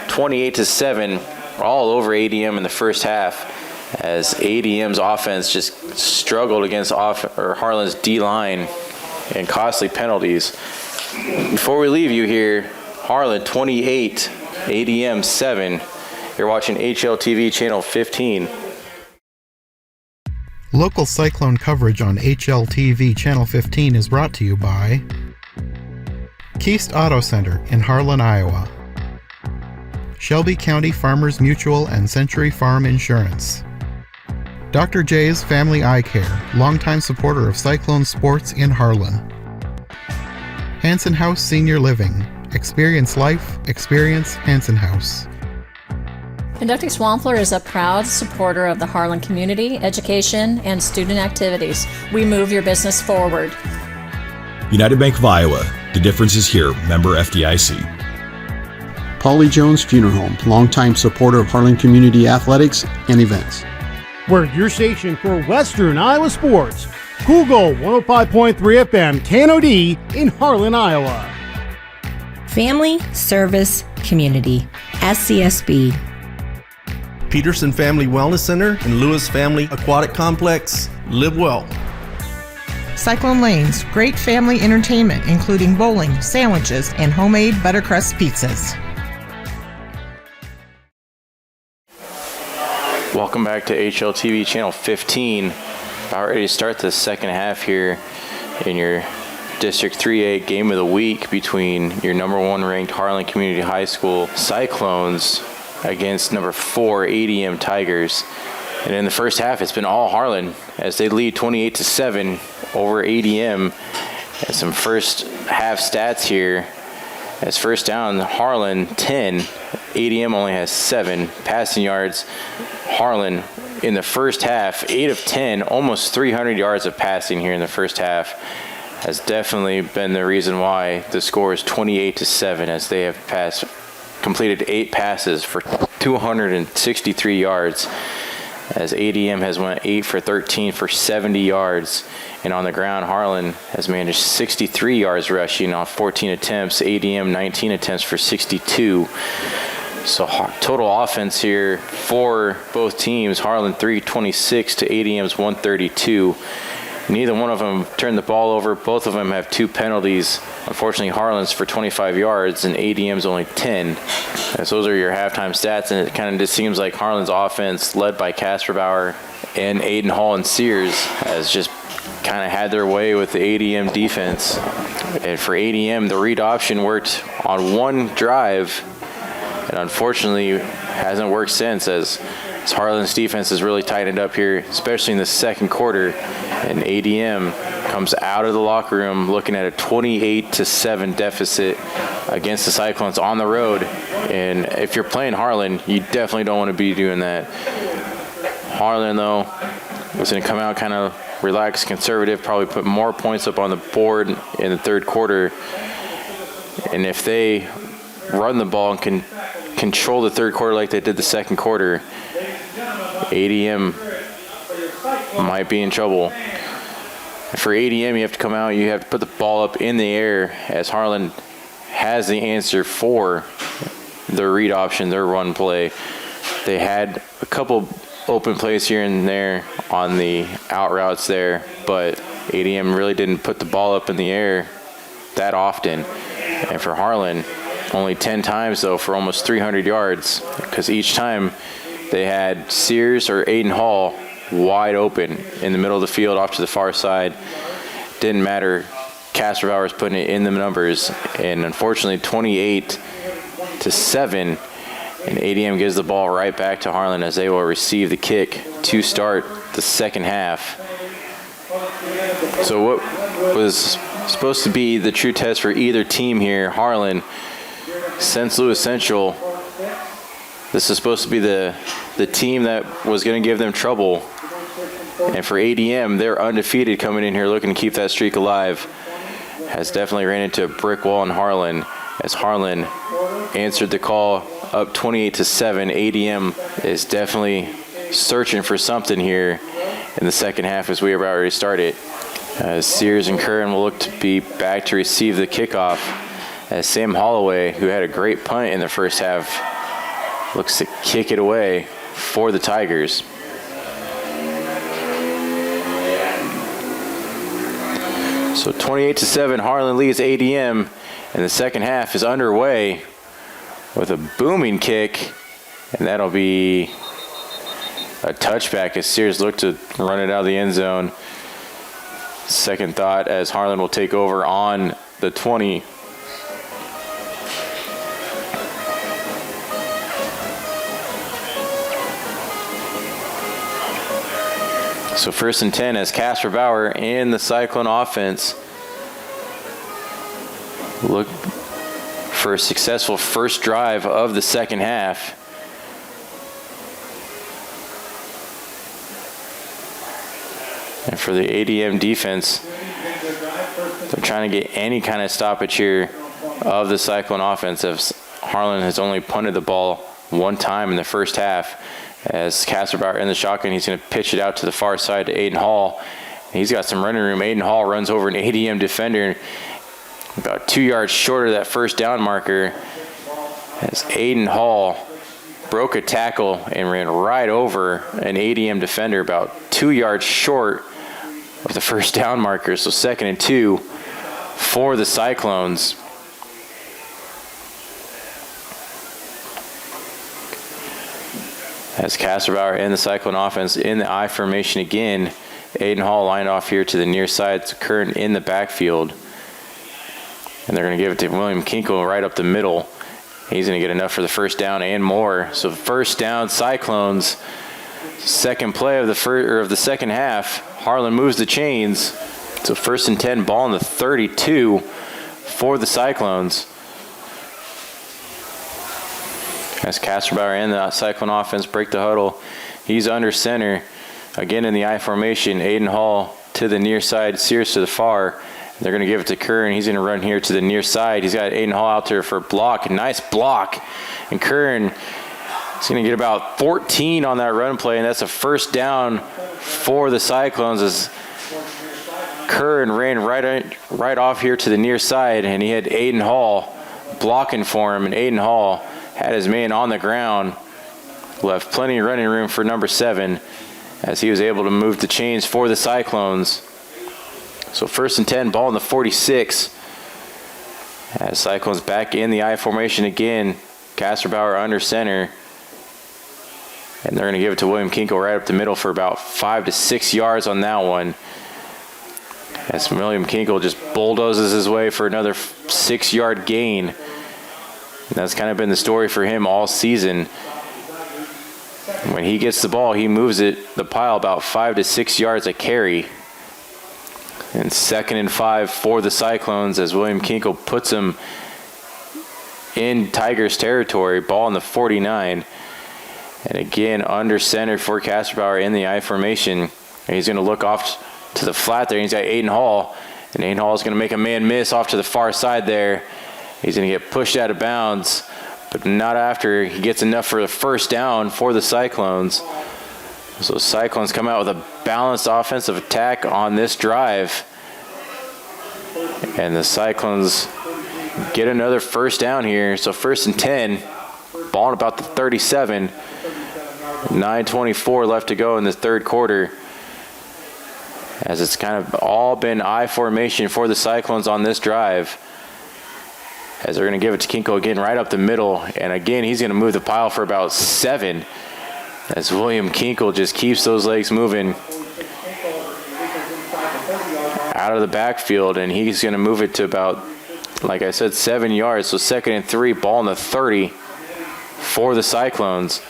28-7 all over ADM in the first half, as ADM's offense just struggled against Harlan's D-line and costly penalties. Before we leave you here, Harlan 28, ADM 7. You're watching HLTV Channel 15. Local Cyclone coverage on HLTV Channel 15 is brought to you by Keist Auto Center in Harlan, Iowa, Shelby County Farmers Mutual and Century Farm Insurance, Dr. J's Family Eye Care, longtime supporter of Cyclone sports in Harlan, Hanson House Senior Living, experience life, experience Hanson House. Conducting Swampler is a proud supporter of the Harlan community, education, and student activities. We move your business forward. United Bank of Iowa. The difference is here. Member FDIC. Polly Jones Funeral Home, longtime supporter of Harlan Community Athletics and events. We're your station for Western Iowa sports. Google 105.3 FM KNOD in Harlan, Iowa. Family, service, community. SCSB. Peterson Family Wellness Center and Lewis Family Aquatic Complex. Live well. Cyclone Lanes, great family entertainment, including bowling, sandwiches, and homemade buttercrust pizzas. Welcome back to HLTV Channel 15. About ready to start the second half here in your District 3A game of the week between your number 1 ranked Harlan Community High School Cyclones against number 4 ADM Tigers. And in the first half, it's been all Harlan as they lead 28-7 over ADM. And some first half stats here. As first down, Harlan 10, ADM only has 7 passing yards. Harlan in the first half, 8 of 10, almost 300 yards of passing here in the first half, has definitely been the reason why the score is 28-7, as they have completed 8 passes for 263 yards, as ADM has went 8 for 13 for 70 yards. And on the ground, Harlan has managed 63 yards rushing on 14 attempts, ADM 19 attempts for 62. So total offense here for both teams, Harlan 326 to ADM's 132. Neither one of them turned the ball over. Both of them have 2 penalties. Unfortunately, Harlan's for 25 yards and ADM's only 10. As those are your halftime stats, and it kind of just seems like Harlan's offense, led by Casper Bauer and Aiden Hall and Sears, has just kind of had their way with the ADM defense. And for ADM, the read option worked on one drive, and unfortunately hasn't worked since, as As Harlan's defense has really tightened up here, especially in the second quarter. And ADM comes out of the locker room looking at a 28-7 deficit against the Cyclones on the road. And if you're playing Harlan, you definitely don't want to be doing that. Harlan, though, was going to come out kind of relaxed, conservative, probably put more points up on the board in the third quarter. And if they run the ball and can control the third quarter like they did the second quarter, ADM might be in trouble. And for ADM, you have to come out, you have to put the ball up in the air, as Harlan has the answer for their read option, their run play. They had a couple open plays here and there on the out routes there, but ADM really didn't put the ball up in the air that often. And for Harlan, only 10 times, though, for almost 300 yards, because each time they had Sears or Aiden Hall wide open in the middle of the field off to the far side. Didn't matter. Castrovauer's putting it in the numbers, and unfortunately 28-7, and ADM gives the ball right back to Harlan as they will receive the kick to start the second half. So what was supposed to be the true test for either team here, Harlan, since Lewis Central, this is supposed to be the team that was going to give them trouble. And for ADM, they're undefeated coming in here looking to keep that streak alive. Has definitely ran into a brick wall in Harlan, as Harlan answered the call up 28-7. ADM is definitely searching for something here in the second half as we have already started. Sears and Curran will look to be back to receive the kickoff, as Sam Holloway, who had a great punt in the first half, looks to kick it away for the Tigers. So 28-7, Harlan leads ADM, and the second half is underway with a booming kick, and that'll be a touchback as Sears looked to run it out of the end zone. Second thought, as Harlan will take over on the 20. So 1st and 10 as Castrovauer and the Cyclone offense look for a successful first drive of the second half. And for the ADM defense, they're trying to get any kind of stoppage here of the Cyclone offense, as Harlan has only punted the ball one time in the first half. As Castrovauer in the shotgun, he's going to pitch it out to the far side to Aiden Hall. He's got some running room. Aiden Hall runs over an ADM defender about 2 yards short of that first down marker, as Aiden Hall broke a tackle and ran right over an ADM defender about 2 yards short of the first down marker. So 2nd and 2 for the Cyclones. As Castrovauer and the Cyclone offense in the I formation again. Aiden Hall lined off here to the near side. Curran in the backfield. And they're going to give it to William Kinkle right up the middle. He's going to get enough for the first down and more. So first down, Cyclones. Second play of the second half. Harlan moves the chains. So 1st and 10, ball in the 32 for the Cyclones. As Castrovauer and the Cyclone offense break the huddle, he's under center. Again in the I formation, Aiden Hall to the near side, Sears to the far. They're going to give it to Curran. He's going to run here to the near side. He's got Aiden Hall out there for a block. Nice block. And Curran is going to get about 14 on that run play, and that's a first down for the Cyclones, as Curran ran right off here to the near side, and he had Aiden Hall blocking for him, and Aiden Hall had his man on the ground, left plenty of running room for number 7 as he was able to move the chains for the Cyclones. So 1st and 10, ball in the 46. As Cyclones back in the I formation again. Castrovauer under center. And they're going to give it to William Kinkle right up the middle for about 5 to 6 yards on that one. As William Kinkle just bulldozes his way for another 6-yard gain. And that's kind of been the story for him all season. When he gets the ball, he moves the pile about 5 to 6 yards a carry. And 2nd and 5 for the Cyclones as William Kinkle puts him in Tigers territory. Ball in the 49. And again, under center for Kasperbauer in the I formation. And he's going to look off to the flat there. He's got Aiden Hall. And Aiden Hall is going to make a man miss off to the far side there. He's going to get pushed out of bounds, but not after he gets enough for the first down for the Cyclones. So Cyclones come out with a balanced offensive attack on this drive. And the Cyclones get another first down here. So 1st and 10, ball at about the 37. 9:24 left to go in the third quarter. As it's kind of all been I formation for the Cyclones on this drive. As they're going to give it to Kinkle again right up the middle. And again, he's going to move the pile for about 7. As William Kinkle just keeps those legs moving out of the backfield. And he's going to move it to about, like I said, 7 yards. So 2nd and 3, ball in the 30 for the Cyclones.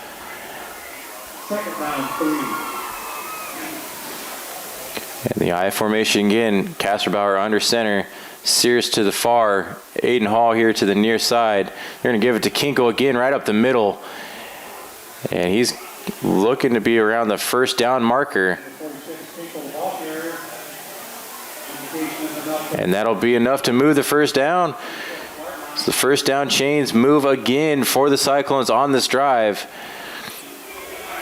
And the I formation again, Kasperbauer under center. Sears to the far, Aiden Hall here to the near side. They're going to give it to Kinkle again right up the middle. And he's looking to be around the first down marker. And that'll be enough to move the first down. So the first down chains move again for the Cyclones on this drive.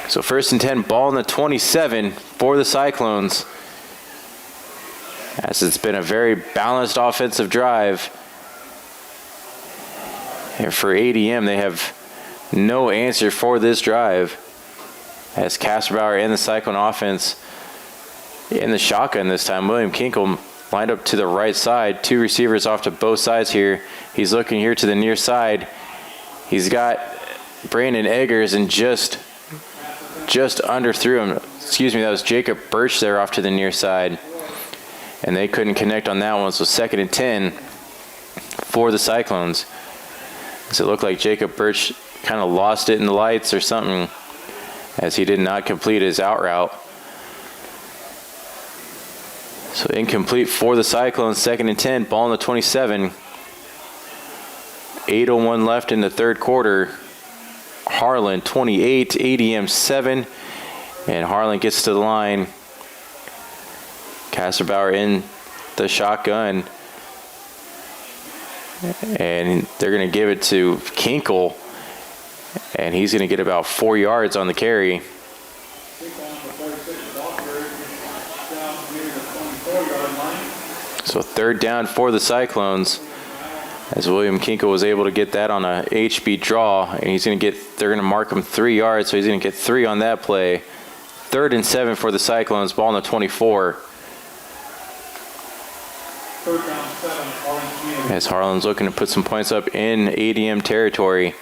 So 1st and 10, ball in the 27 for the Cyclones. As it's been a very balanced offensive drive. And for ADM, they have no answer for this drive. As Kasperbauer and the Cyclone offense in the shotgun this time. William Kinkle lined up to the right side. 2 receivers off to both sides here. He's looking here to the near side. He's got Brandon Eggers and just underthrew him. Excuse me, that was Jacob Birch there off to the near side. And they couldn't connect on that one, so 2nd and 10 for the Cyclones. So it looked like Jacob Birch kind of lost it in the lights or something as he did not complete his out route. So incomplete for the Cyclones, 2nd and 10, ball in the 27. 8:01 left in the third quarter. Harlan 28, ADM 7, and Harlan gets to the line. Kasperbauer in the shotgun. And they're going to give it to Kinkle. And he's going to get about 4 yards on the carry. So 3rd down for the Cyclones. As William Kinkle was able to get that on a HB draw. And they're going to mark him 3 yards. So he's going to get 3 on that play. 3rd and 7 for the Cyclones. Ball on the 24. As Harlan's looking to put some points up in ADM territory.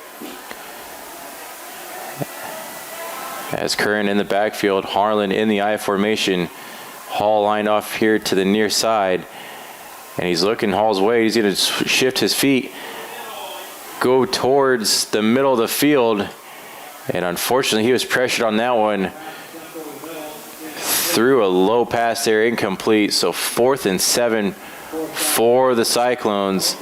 As Curran in the backfield, Harlan in the I formation. Hall lined off here to the near side. And he's looking Hall's way. He's going to shift his feet, go towards the middle of the field. And unfortunately, he was pressured on that one. Threw a low pass there, incomplete. So 4th and 7 for the Cyclones.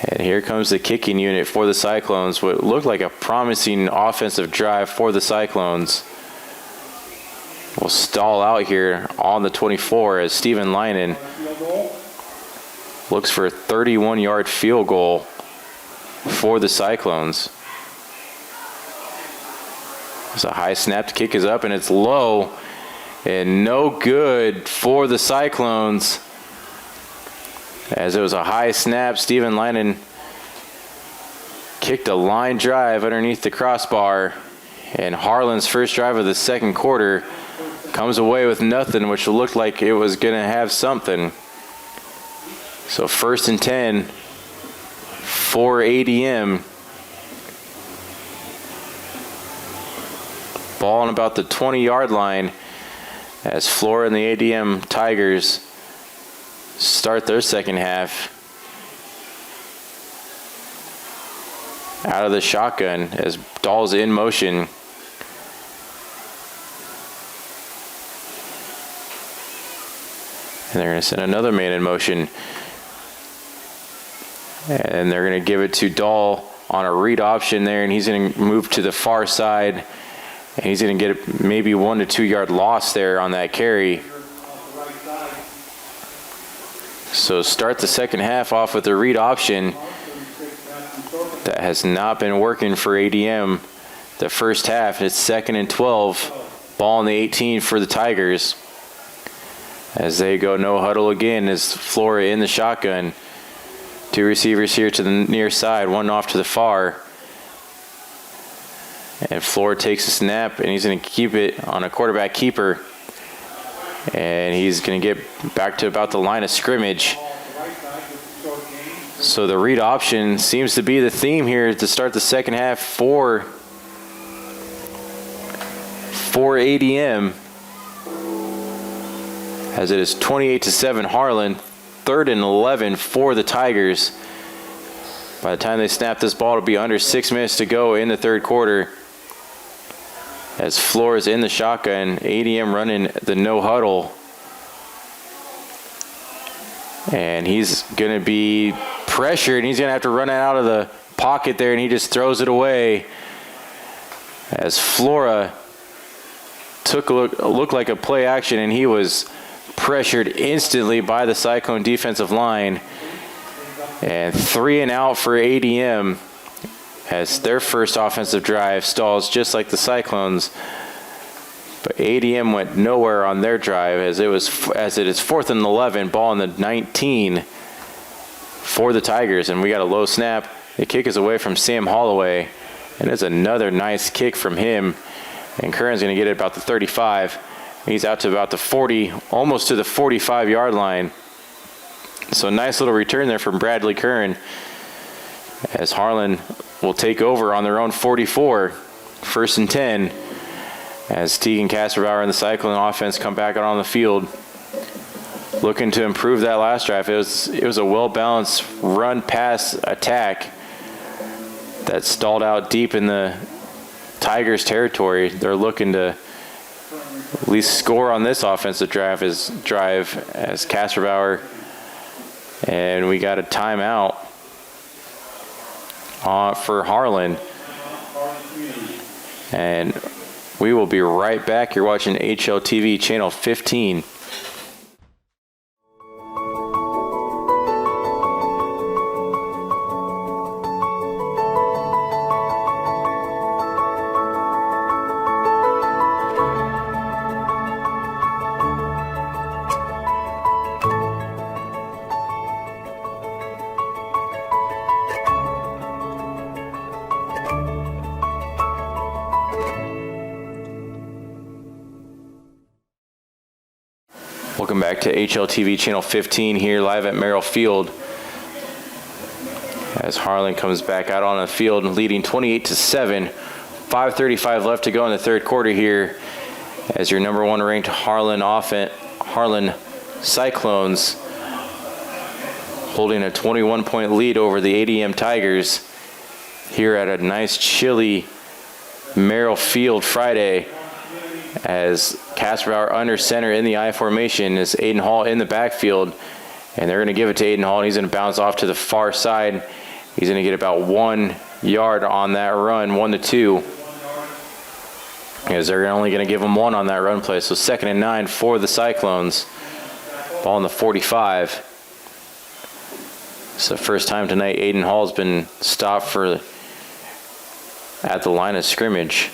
And here comes the kicking unit for the Cyclones. What looked like a promising offensive drive for the Cyclones will stall out here on the 24 as Steven Leinen looks for a 31-yard field goal for the Cyclones. It's a high snap. The kick is up and it's low and no good for the Cyclones. As it was a high snap, Steven Leinen kicked a line drive underneath the crossbar, and Harlan's first drive of the second quarter comes away with nothing, which looked like it was going to have something. So 1st and 10 for ADM. Ball on about the 20-yard line as Flora and the ADM Tigers start their second half out of the shotgun as Dahl's in motion. And they're going to send another man in motion. And they're going to give it to Dahl on a read option there, and he's going to move to the far side. And he's going to get maybe 1 to 2 yard loss there on that carry. So start the second half off with a read option. That has not been working for ADM the first half. It's 2nd and 12. Ball on the 18 for the Tigers. As they go no huddle again, as Flora in the shotgun. 2 receivers here to the near side, 1 off to the far. And Flora takes a snap, and he's going to keep it on a quarterback keeper. And he's going to get back to about the line of scrimmage. So the read option seems to be the theme here to start the second half for ADM. As it is 28-7 Harlan, 3rd and 11 for the Tigers. By the time they snap this ball, it'll be under 6 minutes to go in the third quarter. As Flores in the shotgun, ADM running the no huddle. And he's going to be pressured, and he's going to have to run it out of the pocket there, and he just throws it away. As Flora looked like a play action, and he was pressured instantly by the Cyclone defensive line. And 3 and out for ADM as their first offensive drive stalls just like the Cyclones. But ADM went nowhere on their drive as it is 4th and 11, ball on the 19 for the Tigers. And we got a low snap. The kick is away from Sam Holloway. And it's another nice kick from him. And Curran's going to get it about the 35. He's out to about the 40, almost to the 45-yard line. So a nice little return there from Bradley Curran as Harlan will take over on their own 44, 1st and 10, as Teagan Kasperbauer and the Cyclone offense come back out on the field looking to improve that last drive. It was a well-balanced run-pass attack that stalled out deep in the Tigers' territory. They're looking to at least score on this offensive drive as Kasperbauer, and we got a timeout for Harlan. And we will be right back. You're watching HLTV Channel 15. Welcome back to HLTV Channel 15 here live at Merrill Field. As Harlan comes back out on the field leading 28-7. 5:35 left to go in the third quarter here as your number 1 ranked Harlan Cyclones holding a 21-point lead over the ADM Tigers here at a nice chilly Merrill Field Friday. As Kasperbauer under center in the I formation is Aiden Hall in the backfield, and they're going to give it to Aiden Hall, and he's going to bounce off to the far side. He's going to get about 1 yard on that run, 1 to 2, as they're only going to give him 1 on that run play. So 2nd and 9 for the Cyclones. Ball on the 45. It's the first time tonight Aiden Hall's been stopped at the line of scrimmage.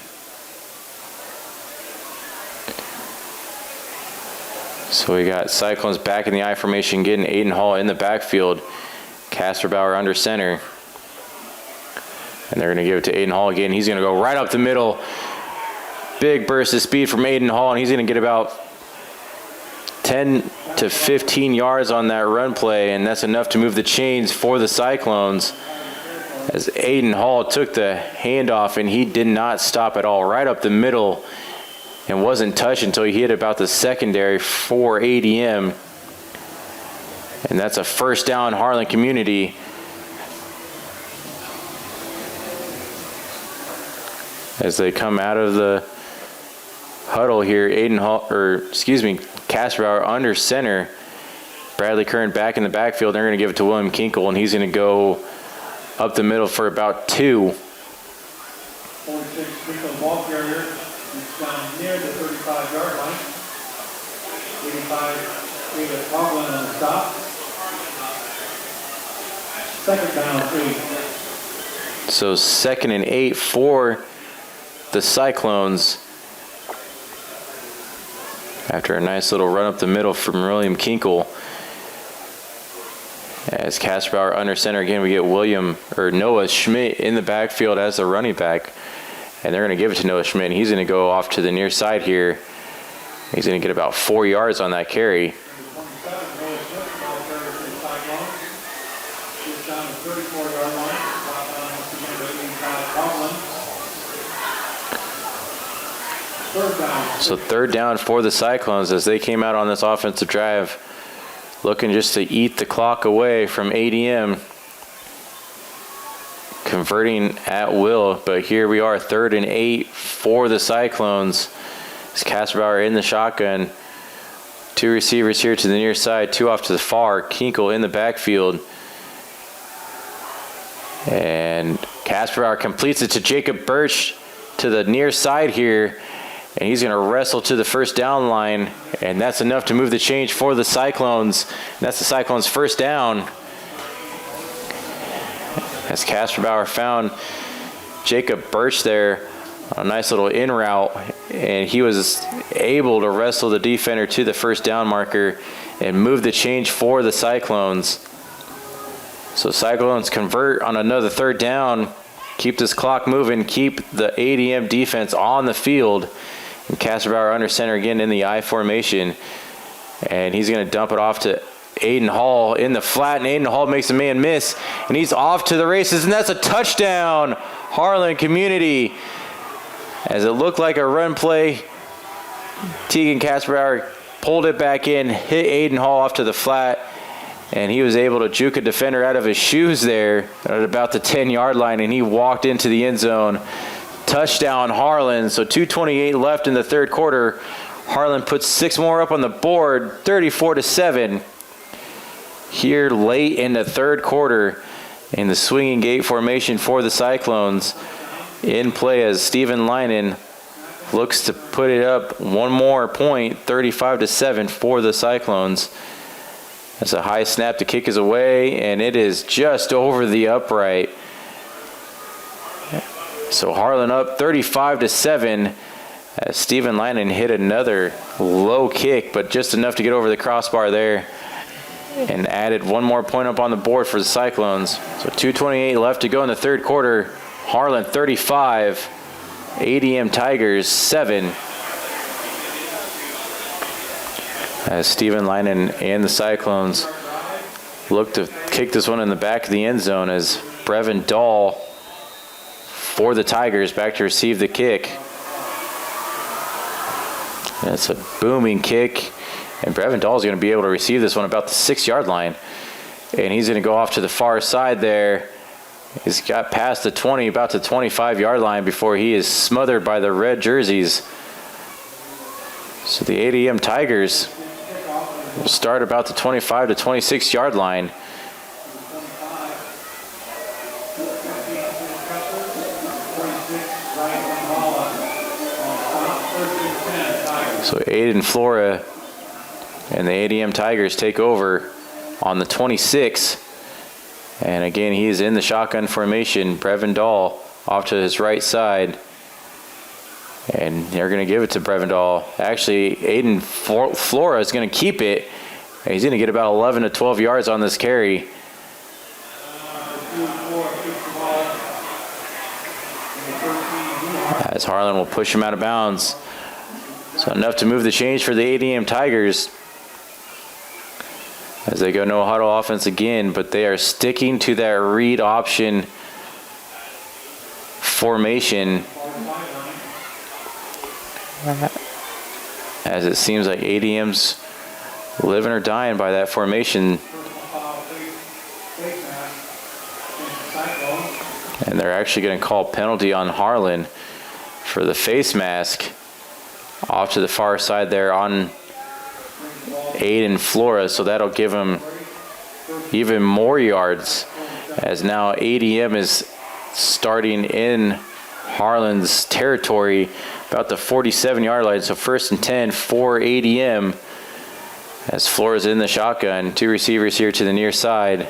So we got Cyclones back in the I formation, getting Aiden Hall in the backfield. Kasperbauer under center. And they're going to give it to Aiden Hall again. He's going to go right up the middle. Big burst of speed from Aiden Hall, and he's going to get about 10 to 15 yards on that run play, and that's enough to move the chains for the Cyclones. As Aiden Hall took the handoff, and he did not stop at all. Right up the middle. And wasn't touched until he hit about the secondary for ADM. And that's a first down Harlan Community. As they come out of the huddle here, Kasperbauer under center. Bradley Kern back in the backfield. They're going to give it to William Kinkle, and he's going to go up the middle for about 2. 46, Nicholas ball carrier. It's down near the 35-yard line. 85, David Harlan on the stop. Second down, 3. So 2nd and 8 for the Cyclones. After a nice little run up the middle from William Kinkle. As Kasperbauer under center again, we get Noah Schmidt in the backfield as the running back. And they're going to give it to Noah Schmidt. He's going to go off to the near side here. He's going to get about 4 yards on that carry. So 3rd down for the Cyclones as they came out on this offensive drive, looking just to eat the clock away from ADM. Converting at will, but here we are, 3rd and 8 for the Cyclones. As Kasperbauer in the shotgun. 2 receivers here to the near side, 2 off to the far. Kinkle in the backfield. And Kasperbauer completes it to Jacob Birch to the near side here. And he's going to wrestle to the first down line. And that's enough to move the change for the Cyclones. And that's the Cyclones' first down. As Kasperbauer found Jacob Birch there, a nice little in route, and he was able to wrestle the defender to the first down marker and move the change for the Cyclones. So Cyclones convert on another 3rd down, keep this clock moving, keep the ADM defense on the field. And Kasperbauer under center again in the I formation, and he's going to dump it off to Aiden Hall in the flat, and Aiden Hall makes a man miss, and he's off to the races, and that's a touchdown, Harlan Community. As it looked like a run play, Tegan Kasperbauer pulled it back in, hit Aiden Hall off to the flat, and he was able to juke a defender out of his shoes there at about the 10-yard line, and he walked into the end zone. Touchdown, Harlan. So 2:28 left in the 3rd quarter. Harlan puts 6 more up on the board, 34-7. Here late in the 3rd quarter in the swinging gate formation for the Cyclones. In play as Stephen Linen looks to put it up 1 more point, 35-7 for the Cyclones. That's a high snap. The kick is away, and it is just over the upright. So Harlan up 35-7 as Stephen Linen hit another low kick, but just enough to get over the crossbar there. And added 1 more point up on the board for the Cyclones. So 2:28 left to go in the 3rd quarter. Harlan 35, ADM Tigers 7. As Stephen Linen and the Cyclones look to kick this one in the back of the end zone as Brevin Dahl for the Tigers back to receive the kick. That's a booming kick. And Brevin Dahl is going to be able to receive this one about the 6-yard line. And he's going to go off to the far side there. He's got past the 20, about the 25-yard line before he is smothered by the red jerseys. So the ADM Tigers will start about the 25 to 26-yard line. So Aiden Flora and the ADM Tigers take over on the 26. And again, he is in the shotgun formation. Brevin Dahl off to his right side. And they're going to give it to Brevin Dahl. Actually, Aiden Flora is going to keep it. He's going to get about 11 to 12 yards on this carry. As Harlan will push him out of bounds. So enough to move the change for the ADM Tigers. As they go no huddle offense again, but they are sticking to that read option formation. As it seems like ADM's living or dying by that formation. And they're actually going to call penalty on Harlan for the face mask off to the far side there on Aiden Flora, so that'll give him even more yards, as now ADM is starting in Harlan's territory about the 47-yard line. So 1st and 10 for ADM, as Flora's in the shotgun. 2 receivers here to the near side.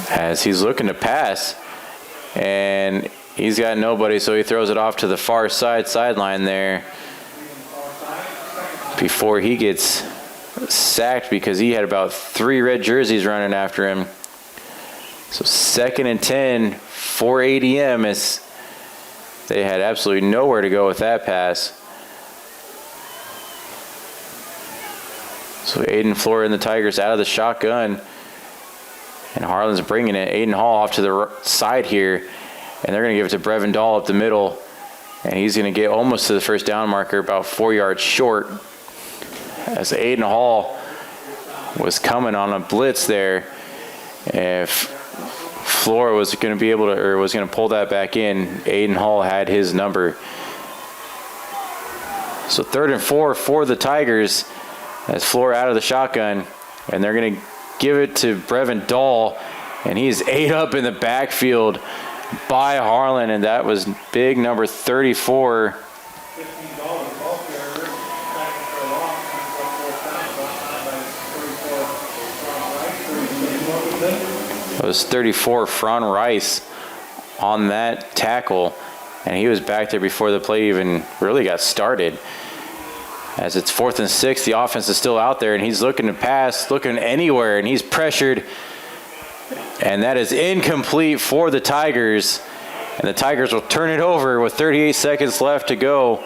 As he's looking to pass, and he's got nobody, so he throws it off to the far sideline there before he gets sacked, because he had about 3 red jerseys running after him. So 2nd and 10 for ADM, as they had absolutely nowhere to go with that pass. So Aiden Flora and the Tigers out of the shotgun, and Harlan's bringing it. Aiden Hall off to the side here, and they're going to give it to Brevin Dahl up the middle, and he's going to get almost to the first down marker, about 4 yards short, as Aiden Hall was coming on a blitz there. If Flora was going to be able to, or was going to pull that back in, Aiden Hall had his number. So 3rd and 4 for the Tigers, as Flora out of the shotgun, and they're going to give it to Brevin Dahl, and he's ate up in the backfield by Harlan, and that was big number 34. It was 34, Fron Rice, on that tackle, and he was back there before the play even really got started. As it's 4th and 6, the offense is still out there, and he's looking to pass, looking anywhere, and he's pressured, and that is incomplete for the Tigers, and the Tigers will turn it over with 38 seconds left to go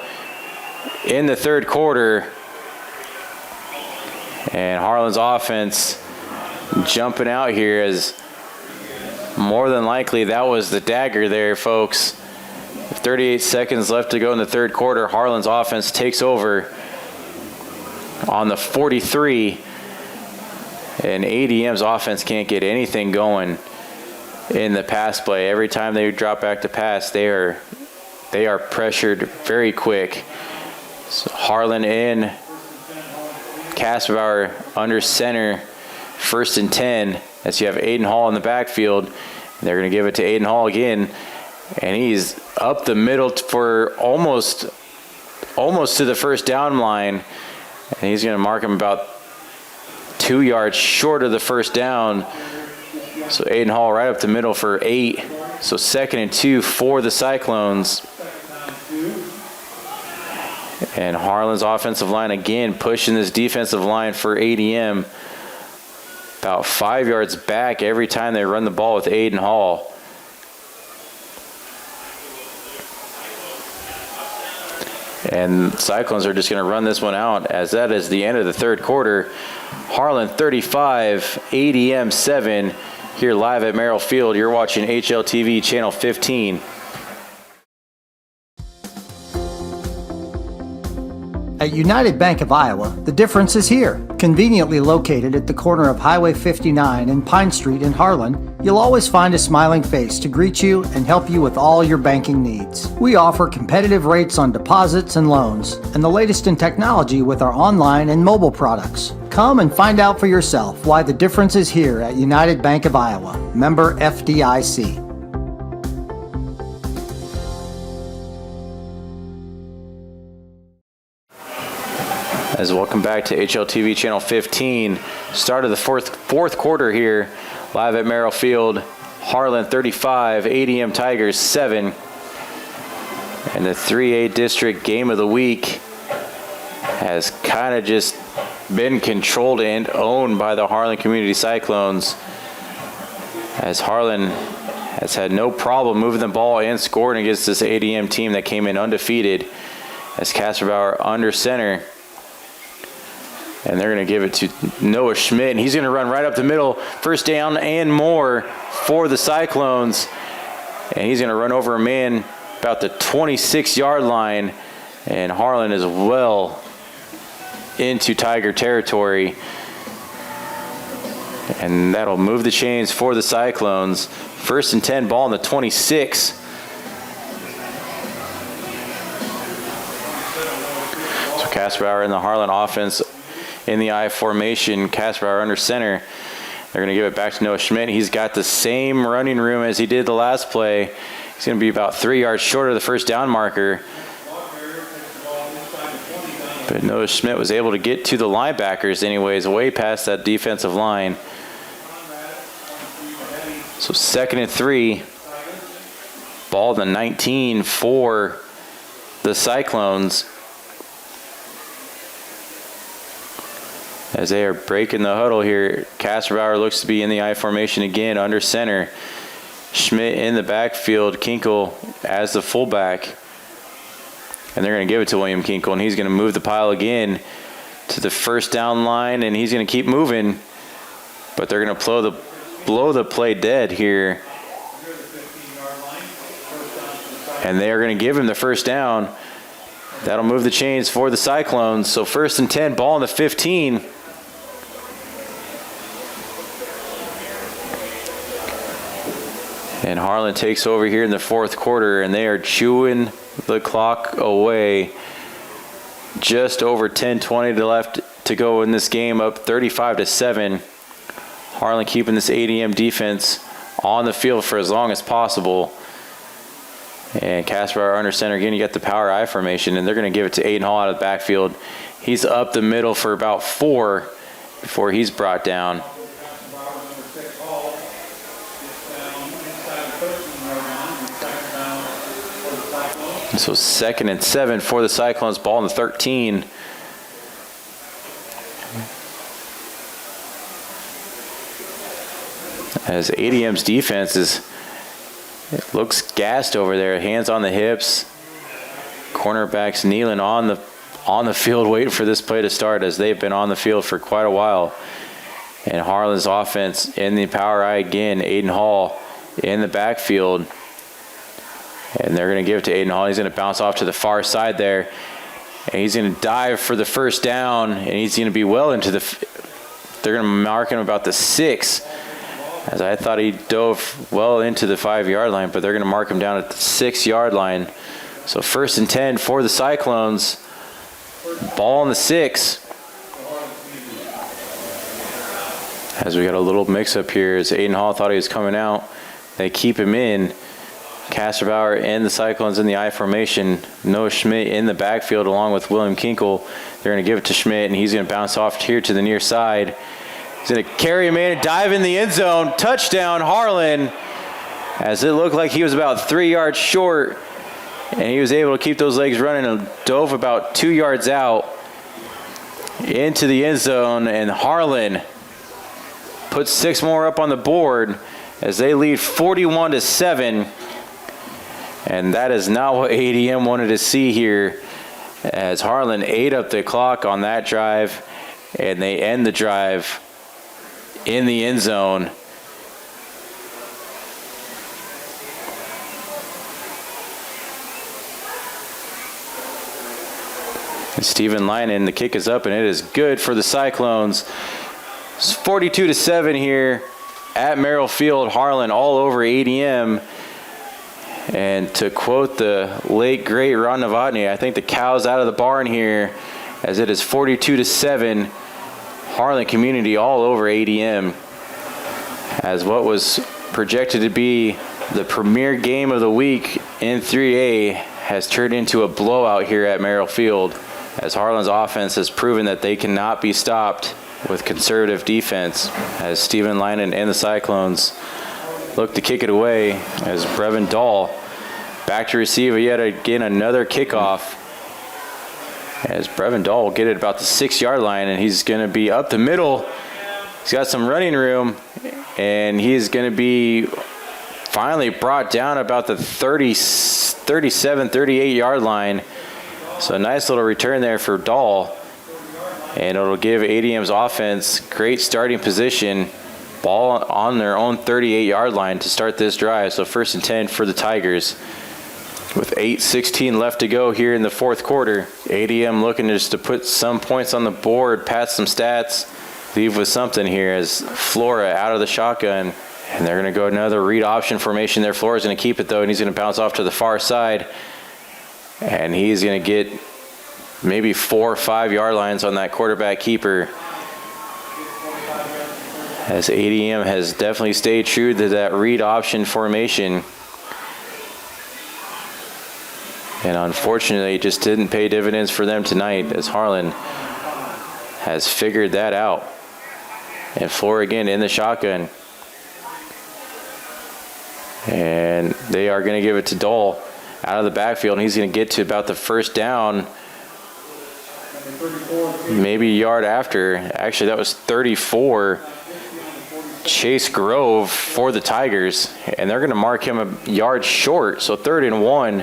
in the 3rd quarter. And Harlan's offense jumping out here, as more than likely that was the dagger there, folks. 38 seconds left to go in the 3rd quarter. Harlan's offense takes over on the 43, and ADM's offense can't get anything going in the pass play. Every time they drop back to pass, they are pressured very quick. So Harlan in, Kasperbauer under center, 1st and 10, as you have Aiden Hall in the backfield. They're going to give it to Aiden Hall again, and he's up the middle for almost to the first down line, and he's going to mark him about 2 yards short of the first down. So Aiden Hall right up the middle for 8. So 2nd and 2 for the Cyclones. And Harlan's offensive line again pushing this defensive line for ADM about 5 yards back every time they run the ball with Aiden Hall. And Cyclones are just going to run this one out, as that is the end of the 3rd quarter. Harlan 35, ADM 7. Here live at Merrill Field, you're watching HLTV Channel 15. At United Bank of Iowa, the difference is here. Conveniently located at the corner of Highway 59 and Pine Street in Harlan, you'll always find a smiling face to greet you and help you with all your banking needs. We offer competitive rates on deposits and loans, and the latest in technology with our online and mobile products. Come and find out for yourself why the difference is here at United Bank of Iowa. Member FDIC. As welcome back to HLTV Channel 15. Start of the fourth quarter here, live at Merrill Field. Harlan 35, ADM Tigers 7. And the 3A District Game of the Week has kind of just been controlled and owned by the Harlan Community Cyclones, as Harlan has had no problem moving the ball and scoring against this ADM team that came in undefeated, as Kasperbauer under center. And they're going to give it to Noah Schmidt, and he's going to run right up the middle. First down and more for the Cyclones. And he's going to run over a man about the 26-yard line. And Harlan is well into Tiger territory. And that'll move the chains for the Cyclones. 1st and 10, ball on the 26. Kasperbauer in the Harlan offense in the I formation. Kasperbauer under center. They're going to give it back to Noah Schmidt. He's got the same running room as he did the last play. He's going to be about 3 yards short of the first down marker. But Noah Schmidt was able to get to the linebackers anyways, way past that defensive line. So 2nd and 3. Ball to 19 for the Cyclones, as they are breaking the huddle here. Kasperbauer looks to be in the I formation again under center. Schmidt in the backfield, Kinkle as the fullback. And they're going to give it to William Kinkle, and he's going to move the pile again to the first down line, and he's going to keep moving. But they're going to blow the play dead here. And they are going to give him the first down. That'll move the chains for the Cyclones. So 1st and 10, ball on the 15. And Harlan takes over here in the 4th quarter, and they are chewing the clock away. Just over 10:20 left to go in this game, up 35-7. Harlan keeping this ADM defense on the field for as long as possible. And Kasperbauer under center again. You got the power I formation, and they're going to give it to Aiden Hall out of the backfield. He's up the middle for about 4 before he's brought down. And so 2nd and 7 for the Cyclones. Ball in the 13. As ADM's defense it looks gassed over there. Hands on the hips. Cornerbacks kneeling on the field waiting for this play to start, as they've been on the field for quite a while. And Harlan's offense in the power I again. Aiden Hall in the backfield. And they're going to give it to Aiden Hall. He's going to bounce off to the far side there. And he's going to dive for the first down. And he's going to be well into they're going to mark him about the 6. As I thought he dove well into the 5-yard line, but they're going to mark him down at the 6-yard line. So 1st and 10 for the Cyclones. Ball on the 6. As we got a little mix-up here, as Aiden Hall thought he was coming out. They keep him in. Kasperbauer and the Cyclones in the I formation. Noah Schmidt in the backfield along with William Kinkle. They're going to give it to Schmidt, and he's going to bounce off here to the near side. He's going to carry him in and dive in the end zone. Touchdown, Harlan. As it looked like he was about 3 yards short, and he was able to keep those legs running and dove about 2 yards out into the end zone. And Harlan puts 6 more up on the board as they lead 41-7. And that is not what ADM wanted to see here, as Harlan ate up the clock on that drive, and they end the drive in the end zone. And Stephen Linen, the kick is up, and it is good for the Cyclones. It's 42-7 here at Merrill Field. Harlan all over ADM. And to quote the late, great Ron Novotny, I think the cow's out of the barn here, as it is 42-7. Harlan Community all over ADM, as what was projected to be the premier game of the week in 3A has turned into a blowout here at Merrill Field, as Harlan's offense has proven that they cannot be stopped with conservative defense, as Stephen Linen and the Cyclones look to kick it away, as Brevin Dahl back to receive yet again another kickoff, as Brevin Dahl will get it about the 6-yard line, and he's going to be up the middle. He's got some running room, and he's going to be finally brought down about the 37, 38-yard line. So a nice little return there for Dahl, and it'll give ADM's offense great starting position. Ball on their own 38-yard line to start this drive. So 1st and 10 for the Tigers. With 8:16 left to go here in the 4th quarter. ADM looking just to put some points on the board, pass some stats, leave with something here, as Flora out of the shotgun. And they're going to go another read option formation there. Flora's going to keep it, though, and he's going to bounce off to the far side. And he's going to get maybe 4 or 5 yard lines on that quarterback keeper. As ADM has definitely stayed true to that read option formation. And unfortunately, it just didn't pay dividends for them tonight, as Harlan has figured that out. And Flora again in the shotgun. And they are going to give it to Dole out of the backfield, and he's going to get to about the first down, maybe a yard after. Actually, that was 34. Chase Grove for the Tigers, and they're going to mark him a yard short. So 3rd and 1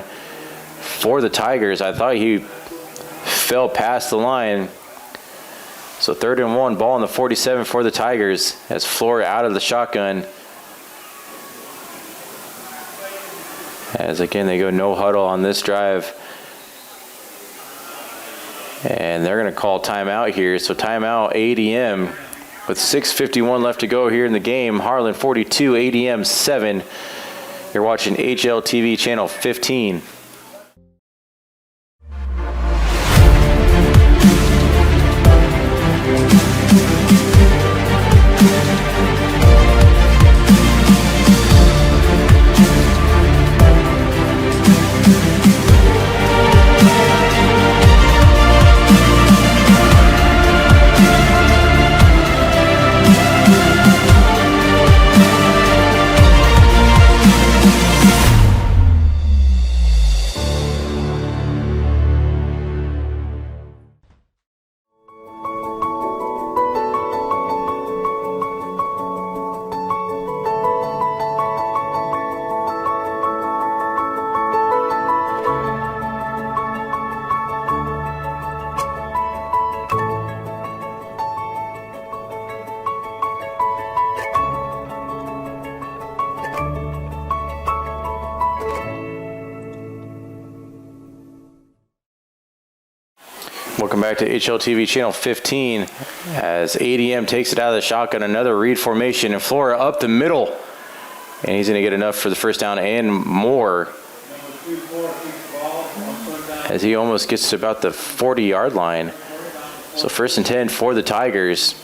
for the Tigers. I thought he fell past the line. So 3rd and 1, ball on the 47 for the Tigers as Flora out of the shotgun. As again, they go no huddle on this drive. And they're going to call timeout here. So timeout ADM. With 6:51 left to go here in the game, Harlan 42, ADM 7. You're watching HLTV channel 15. Welcome back to HLTV channel 15 as ADM takes it out of the shotgun. Another read formation, and Flora up the middle. And he's going to get enough for the first down and more. As he almost gets to about the 40-yard line. So 1st and 10 for the Tigers.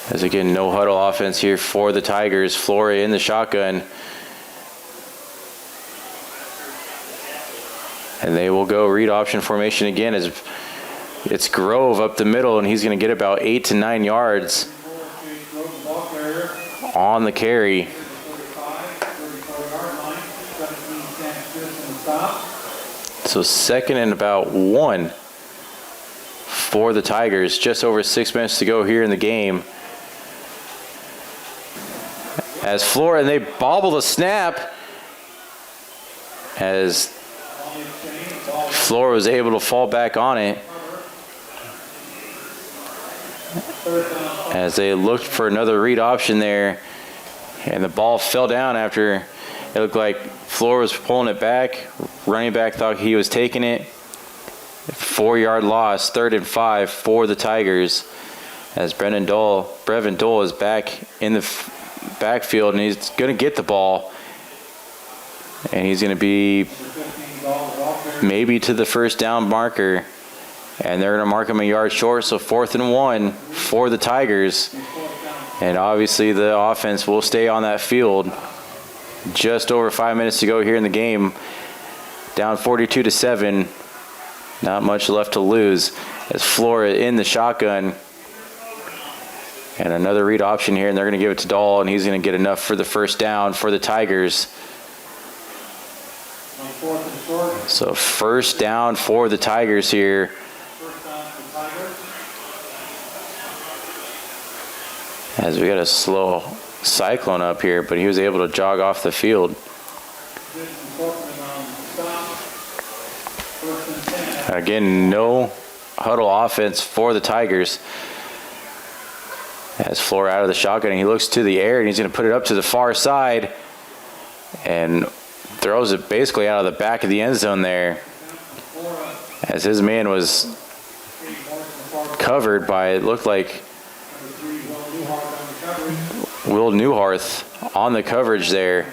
As again, no huddle offense here for the Tigers. Flora in the shotgun. And they will go read option formation again as it's Grove up the middle, and he's going to get about 8 to 9 yards on the carry. So 2nd and about 1 for the Tigers. Just over 6 minutes to go here in the game. As Flora, and they bobble the snap as Flora was able to fall back on it as they looked for another read option there, and the ball fell down after it looked like Flora was pulling it back. Running back thought he was taking it. 4-yard loss, 3rd and 5 for the Tigers as Brevin Dole is back in the backfield, and he's going to get the ball, and he's going to be maybe to the first down marker, and they're going to mark him a yard short. So 4th and 1 for the Tigers, and obviously the offense will stay on that field. Just over 5 minutes to go here in the game, down 42-7. Not much left to lose as Flora in the shotgun, and another read option here, and they're going to give it to Dahl, and he's going to get enough for the first down for the Tigers. So 1st down for the Tigers here. As we got a slow Cyclone up here, but he was able to jog off the field. Again, no huddle offense for the Tigers. As Flora out of the shotgun, and he looks to the air, and he's going to put it up to the far side and throws it basically out of the back of the end zone there, as his man was covered by, it looked like, Will Newharth on the coverage there.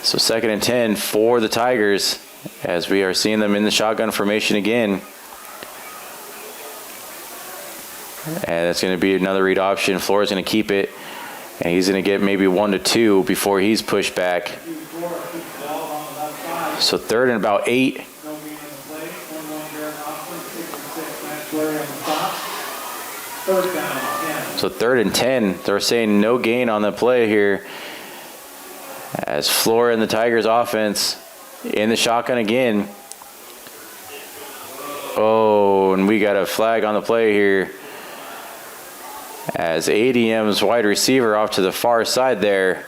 So 2nd and 10 for the Tigers as we are seeing them in the shotgun formation again. And it's going to be another read option. Flora's going to keep it, and he's going to get maybe 1 to 2 before he's pushed back. So 3rd and about 8. So 3rd and 10. They're saying no gain on the play here as Flora and the Tigers offense in the shotgun again. Oh, and we got a flag on the play here as ADM's wide receiver off to the far side there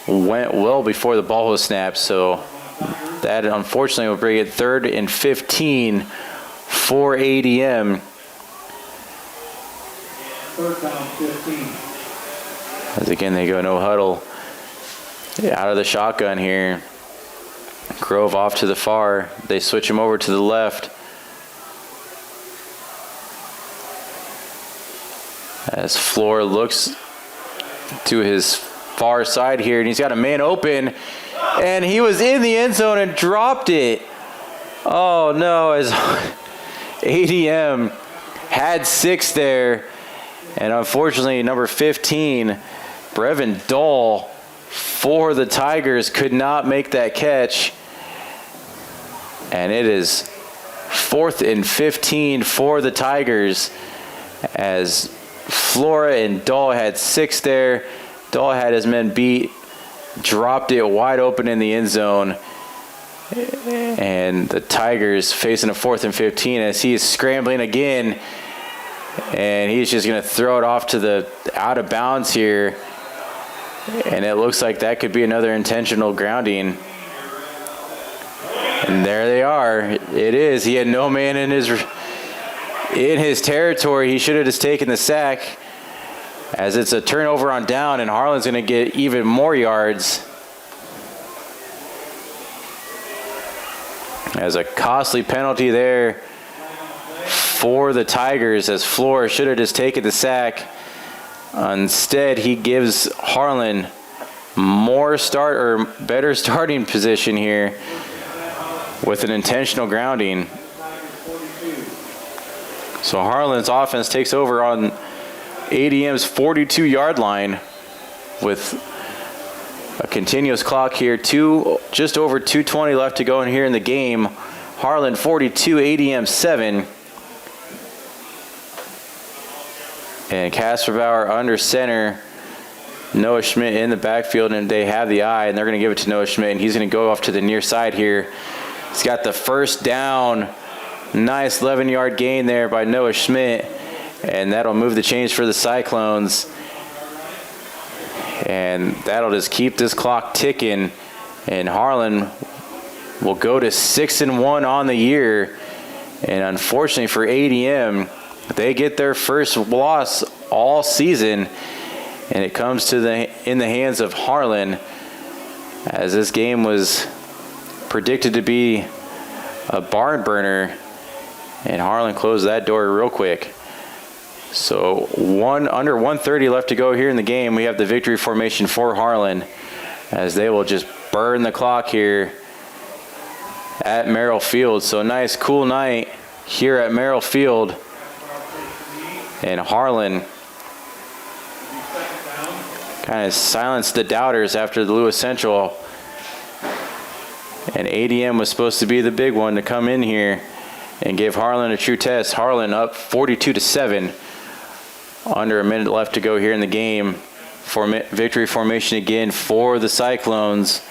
went well before the ball was snapped. So that unfortunately will bring it 3rd and 15 for ADM. 3rd down, 15. As again, they go no huddle out of the shotgun here. Grove off to the far. They switch him over to the left. As Flora looks to his far side here, and he's got a man open, and he was in the end zone and dropped it. Oh no, as ADM had 6 there, and unfortunately number 15, Brevin Dahl for the Tigers could not make that catch. And it is 4th and 15 for the Tigers as Flora and Dahl had 6 there. Dahl had his men beat, dropped it wide open in the end zone. And the Tigers facing a 4th and 15 as he is scrambling again. And he's just going to throw it off to the out of bounds here. And it looks like that could be another intentional grounding. And there they are. It is. He had no man in his territory. He should have just taken the sack as it's a turnover on down, and Harlan's going to get even more yards. As a costly penalty there for the Tigers as Flora should have just taken the sack. Instead, he gives Harlan better starting position here with an intentional grounding. So Harlan's offense takes over on ADM's 42-yard line with a continuous clock here. Just over 2:20 left to go in here in the game. Harlan 42, ADM 7. And Kasperbauer under center. Noah Schmidt in the backfield, and they have the eye, and they're going to give it to Noah Schmidt, and he's going to go off to the near side here. He's got the 1st down. Nice 11-yard gain there by Noah Schmidt, and that'll move the chains for the Cyclones. And that'll just keep this clock ticking, and Harlan will go to 6-1 on the year. And unfortunately for ADM, they get their first loss all season, and it comes in the hands of Harlan, as this game was predicted to be a barn burner, and Harlan closed that door real quick. So under 1:30 left to go here in the game. We have the victory formation for Harlan, as they will just burn the clock here at Merrill Field. So nice, cool night here at Merrill Field. And Harlan kind of silenced the doubters after the Lewis Central. And ADM was supposed to be the big one to come in here and give Harlan a true test. Harlan up 42-7. Under a minute left to go here in the game. Victory formation again for the Cyclones.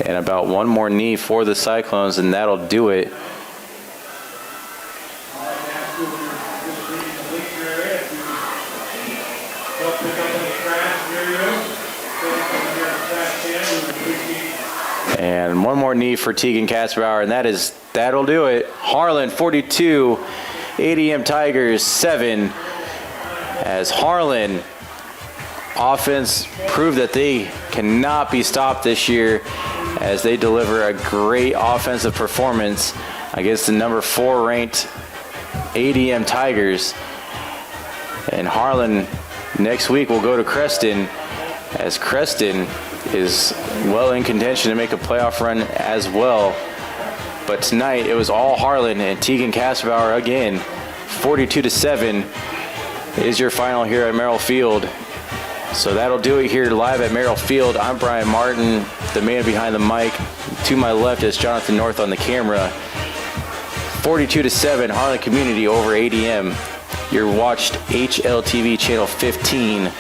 And about one more knee for the Cyclones, and that'll do it. And one more knee for Tegan Kasperbauer, and that'll do it. Harlan 42, ADM Tigers 7. As Harlan offense proved that they cannot be stopped this year, as they deliver a great offensive performance against the number 4 ranked ADM Tigers. And Harlan next week will go to Creston, as Creston is well in contention to make a playoff run as well. But tonight it was all Harlan and Tegan Kasperbauer again. 42-7 is your final here at Merrill Field. So that'll do it here live at Merrill Field. I'm Brian Martin, the man behind the mic. To my left is Jonathan North on the camera. 42-7 Harlan Community over ADM. You're watched HLTV Channel 15.